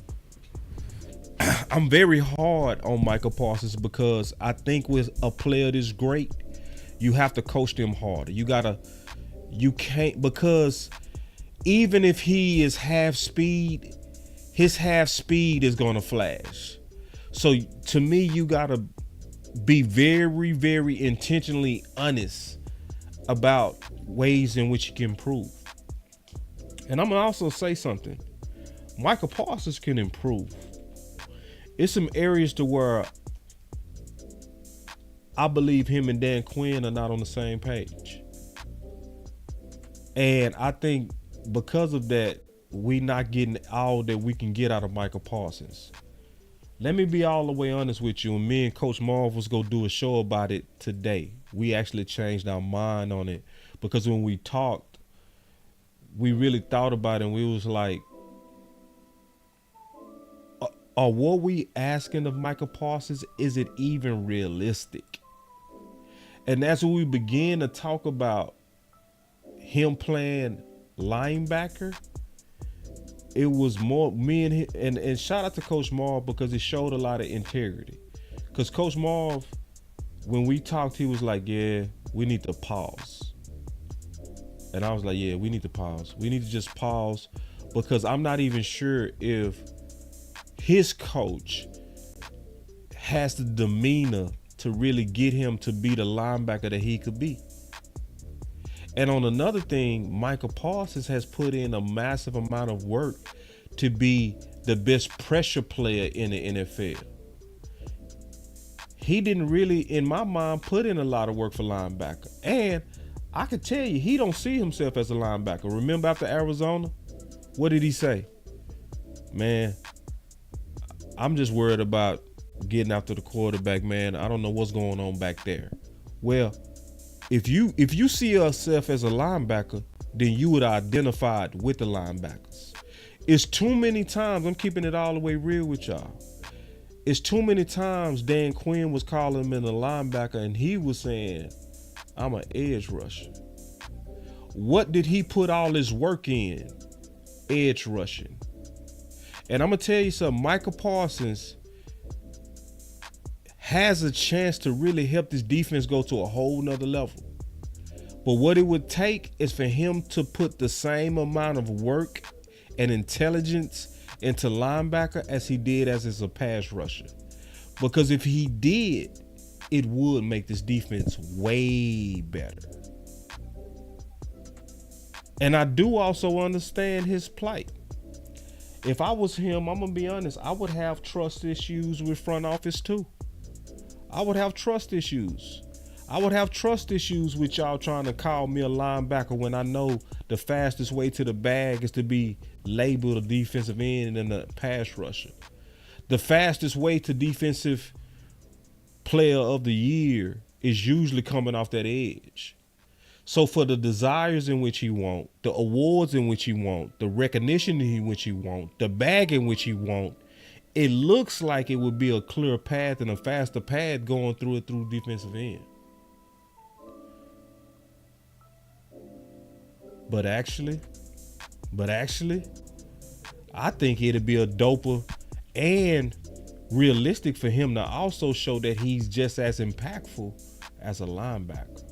I'm very hard on Micah Parsons because I think with a player this great, you have to coach them harder. You can't, because even if he is half speed, his half speed is going to flash. So to me, you got to be very, very intentionally honest about ways in which you can improve. And I'm going to also say something. Micah Parsons can improve. It's some areas to where I believe him and Dan Quinn are not on the same page. And I think because of that, we not getting all that we can get out of Micah Parsons. Let me be all the way honest with you. And me and Coach Marv was going to do a show about it today. We actually changed our mind on it because when we talked, we really thought about it and we was like, are what we asking of Micah Parsons, is it even realistic? And as we begin to talk about him playing linebacker, it was more me and him, and shout out to Coach Marv because he showed a lot of integrity. Because Coach Marv, when we talked, he was like, yeah, we need to pause. And I was like, yeah, we need to pause. We need to just pause because I'm not even sure if his coach has the demeanor to really get him to be the linebacker that he could be. And on another thing, Micah Parsons has put in a massive amount of work to be the best pressure player in the NFL. He didn't really, in my mind, put in a lot of work for linebacker. And I could tell you, he don't see himself as a linebacker. Remember after Arizona? What did he say? Man, I'm just worried about getting after the quarterback, man. I don't know what's going on back there. Well, if you see yourself as a linebacker, then you would identify it with the linebackers. It's too many times, I'm keeping it all the way real with y'all. It's too many times Dan Quinn was calling him in a linebacker and he was saying, I'm an edge rusher. What did he put all his work in? Edge rushing. And I'm going to tell you something, Micah Parsons has a chance to really help this defense go to a whole nother level. But what it would take is for him to put the same amount of work and intelligence into linebacker as he did as a pass rusher. Because if he did, it would make this defense way better. And I do also understand his plight. If I was him, I'm going to be honest, I would have trust issues with front office too. I would have trust issues. I would have trust issues with y'all trying to call me a linebacker when I know the fastest way to the bag is to be labeled a defensive end and a pass rusher. The fastest way to defensive player of the year is usually coming off that edge. So for the desires in which he want, the awards in which he want, the recognition in which he want, the bag in which he want, it looks like it would be a clear path and a faster path going through it through defensive end. But actually, I think it'd be a doper and realistic for him to also show that he's just as impactful as a linebacker.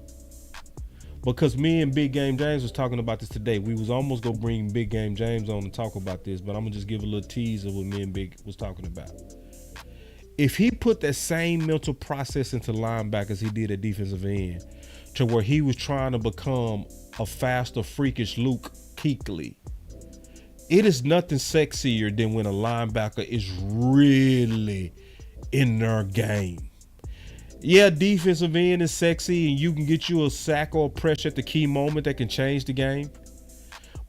Because me and Big Game James was talking about this today. We was almost gonna bring Big Game James on and talk about this, but I'm gonna just give a little tease of what me and Big was talking about. If he put that same mental process into linebackers he did at defensive end, to where he was trying to become a faster, freakish Luke Kuechly, it is nothing sexier than when a linebacker is really in their game. Yeah, defensive end is sexy and you can get you a sack or a pressure at the key moment that can change the game.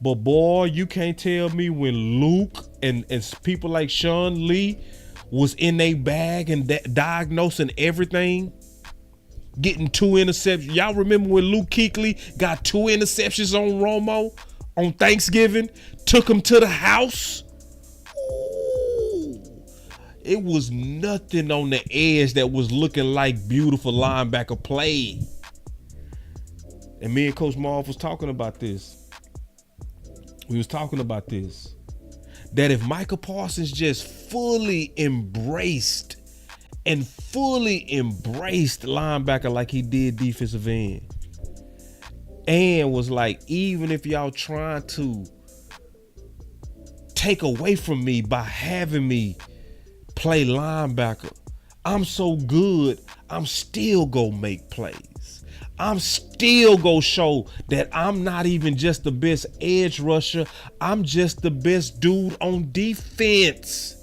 But boy, you can't tell me when Luke and people like Sean Lee was in their bag and diagnosing everything, getting 2 interceptions. Y'all remember when Luke Kuechly got 2 interceptions on Romo on Thanksgiving, took him to the house? It was nothing on the edge that was looking like beautiful linebacker play. And me and Coach Marv was talking about this. We was talking about this. That if Micah Parsons just fully embraced linebacker like he did defensive end, and was like, even if y'all trying to take away from me by having me play linebacker, I'm so good, I'm still gonna make plays. I'm still gonna show that I'm not even just the best edge rusher, I'm just the best dude on defense.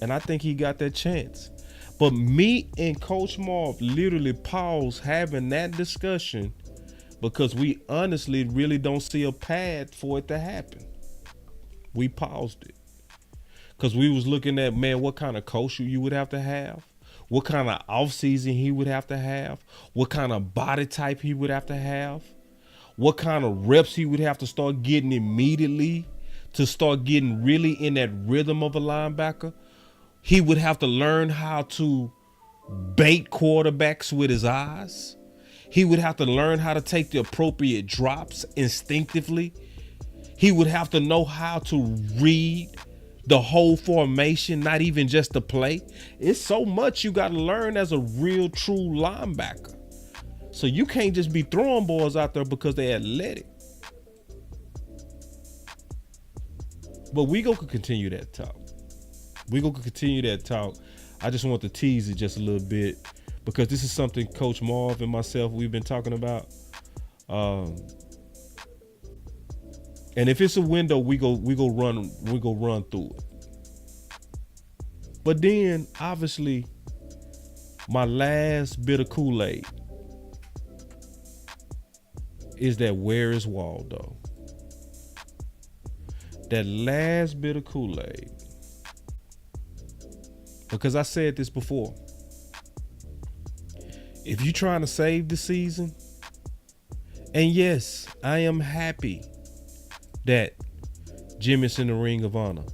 And I think he got that chance. But me and Coach Marv literally paused having that discussion because we honestly really don't see a path for it to happen. We paused it because we was looking at, man, what kind of coach you would have to have, what kind of offseason he would have to have, what kind of body type he would have to have, what kind of reps he would have to start getting immediately to start getting really in that rhythm of a linebacker. He would have to learn how to bait quarterbacks with his eyes. He would have to learn how to take the appropriate drops instinctively. He would have to know how to read the whole formation, not even just the play. It's so much you got to learn as a real true linebacker. So you can't just be throwing balls out there because they're athletic. But we gonna continue that talk. I just want to tease it just a little bit because this is something Coach Marv and myself, we've been talking about. And if it's a window, we go run through it. But then obviously my last bit of Kool-Aid is that where is Waldo? That last bit of Kool-Aid. Because I said this before. If you're trying to save the season, and yes, I am happy that Jimmy's in the Ring of Honor,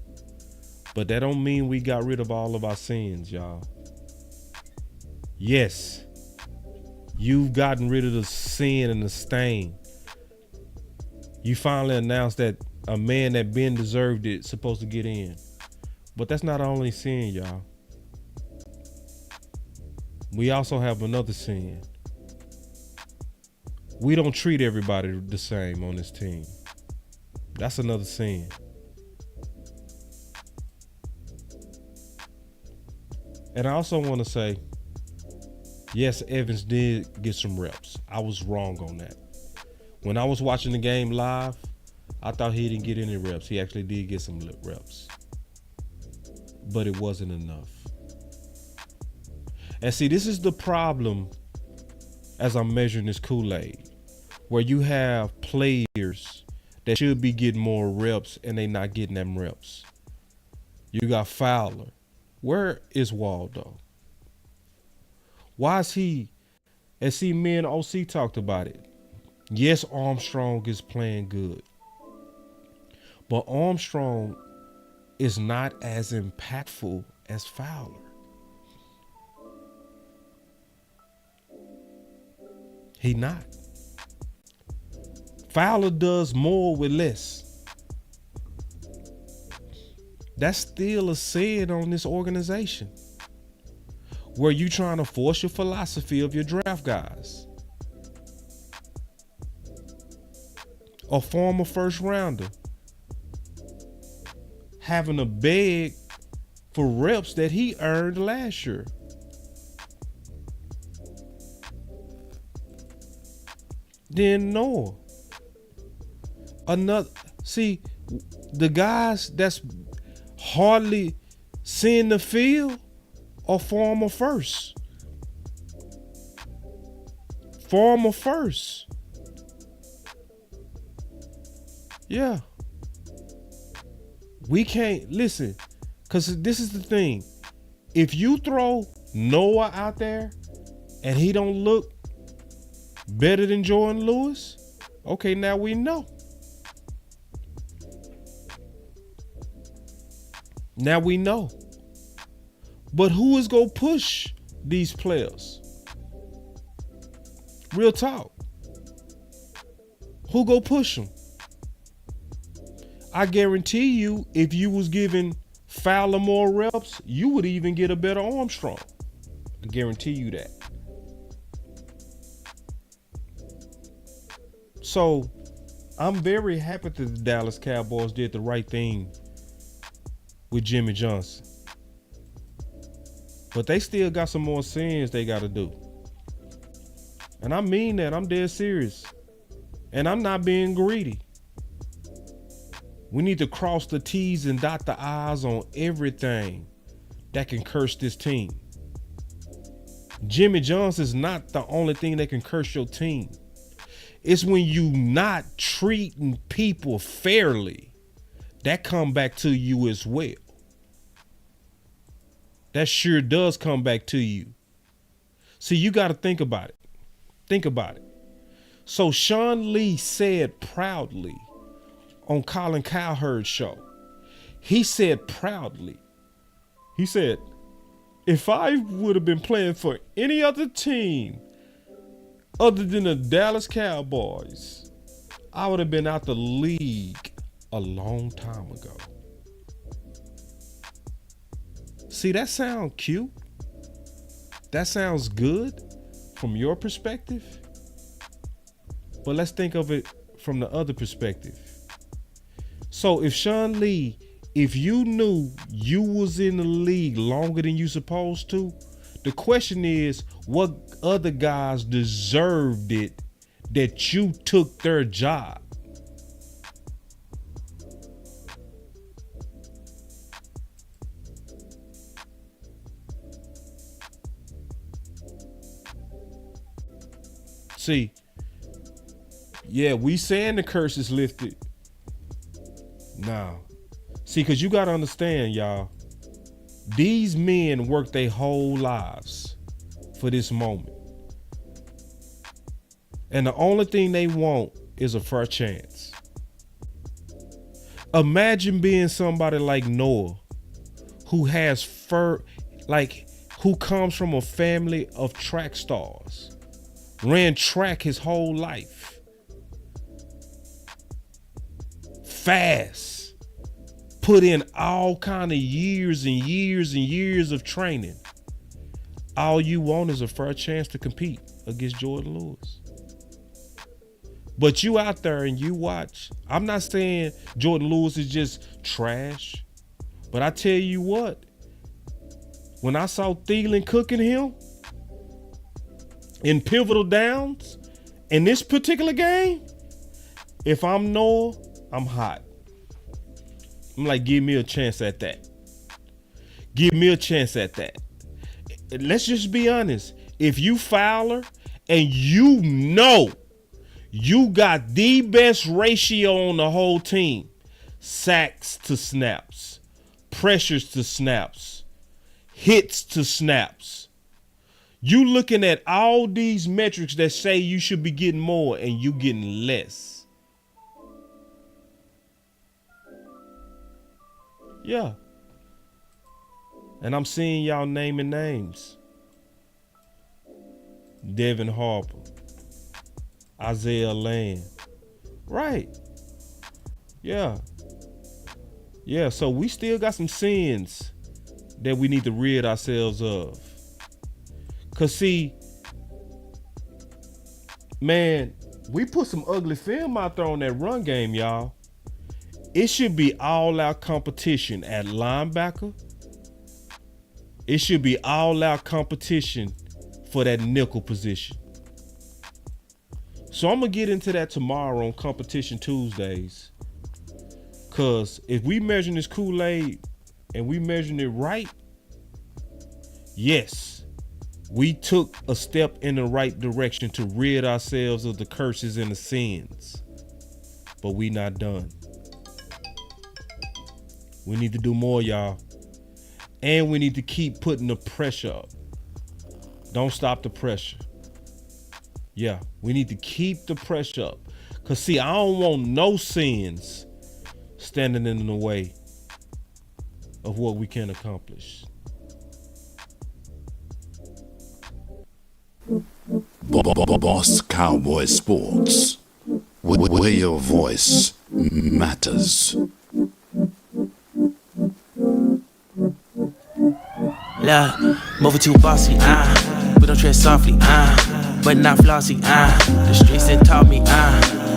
but that don't mean we got rid of all of our sins, y'all. Yes, you've gotten rid of the sin and the stain. You finally announced that a man that been deserved it supposed to get in, but that's not our only sin, y'all. We also have another sin. We don't treat everybody the same on this team. That's another sin. And I also want to say, yes, Evans did get some reps. I was wrong on that. When I was watching the game live, I thought he didn't get any reps. He actually did get some reps. But it wasn't enough. And see, this is the problem as I'm measuring this Kool-Aid, where you have players that should be getting more reps and they not getting them reps. You got Fowler. Where is Waldo? Why is he? And see, me and OC talked about it. Yes, Armstrong is playing good, but Armstrong is not as impactful as Fowler. He not. Fowler does more with less. That's still a sin on this organization. where you trying to force your philosophy of your draft guys. A former first rounder having to beg for reps that he earned last year. Then Noah. See, the guys that's hardly seeing the field are former first. Former first. Yeah. We can't listen, because this is the thing. If you throw Noah out there and he don't look better than Jordan Lewis, okay, now we know. Now we know. But who is going to push these players? Real talk. Who go push them? I guarantee you, if you was giving Fowler more reps, you would even get a better Armstrong. I guarantee you that. So, I'm very happy that the Dallas Cowboys did the right thing with Jimmy Johnson. But they still got some more sins they got to do. And I mean that. I'm dead serious. And I'm not being greedy. We need to cross the T's and dot the I's on everything that can curse this team. Jimmy Johnson is not the only thing that can curse your team. It's when you not treating people fairly that come back to you as well. That sure does come back to you. See, you got to think about it. Think about it. So Sean Lee said proudly on Colin Cowherd's show, he said proudly, he said, if I would have been playing for any other team other than the Dallas Cowboys, I would have been out the league a long time ago. See, that sounds cute. That sounds good from your perspective. But let's think of it from the other perspective. So if Sean Lee, if you knew you was in the league longer than you supposed to, the question is, what other guys deserved it that you took their job? See, yeah, we saying the curse is lifted. Now, see, because you got to understand, y'all, these men work their whole lives for this moment. And the only thing they want is a fair chance. Imagine being somebody like Noah, who has who comes from a family of track stars, ran track his whole life. Fast, put in all kind of years and years and years of training. All you want is a fair chance to compete against Jordan Lewis. But you out there and you watch. I'm not saying Jordan Lewis is just trash, but I tell you what, when I saw Thielen cooking him in pivotal downs in this particular game, if I'm Noah, I'm hot. I'm like, give me a chance at that. Give me a chance at that. Let's just be honest. If you Fowler and you know you got the best ratio on the whole team, sacks to snaps, pressures to snaps, hits to snaps, you looking at all these metrics that say you should be getting more and you getting less. Yeah. And I'm seeing y'all naming names. Devin Harper, Isaiah Land. Right. Yeah. Yeah, so we still got some sins that we need to rid ourselves of. Cause see, man, we put some ugly film out there on that run game, y'all. It should be all out competition at linebacker. It should be all out competition for that nickel position. So I'm gonna get into that tomorrow on Competition Tuesdays. Cause if we measuring this Kool-Aid and we measuring it right, yes, we took a step in the right direction to rid ourselves of the curses and the sins. But we not done. We need to do more, y'all. And we need to keep putting the pressure up. Don't stop the pressure. Yeah, we need to keep the pressure up. Cause see, I don't want no sins standing in the way of what we can accomplish. Boss Cowboy Sports, where your voice matters. Look, moving too bossy, we don't tread softly, but not flossy, the streets done taught me,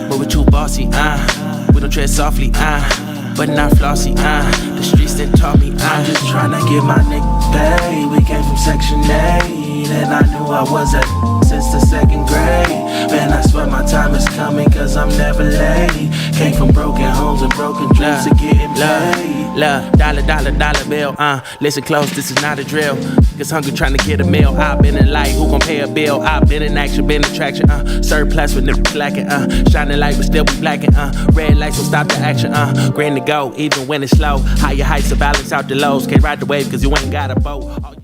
moving too bossy, we don't tread softly, but not flossy, the streets done taught me, I'm just tryna get my nigga paid. We came from Section 8, and I knew I was at since the 2nd grade. Man, I swear my time is coming, cause I'm never late. Came from broken homes and broken dreams to getting paid. Look, dollar bill, listen close, this is not a drill. Cause hungry trying to get a meal. I've been in light, who gon' pay a bill? I've been in action, been in traction, surplus with niggas lacking, shining light but still be blacking, red lights will stop the action, green to go, even when it's slow. Higher heights to balance out the lows. Can't ride the wave cause you ain't got a boat.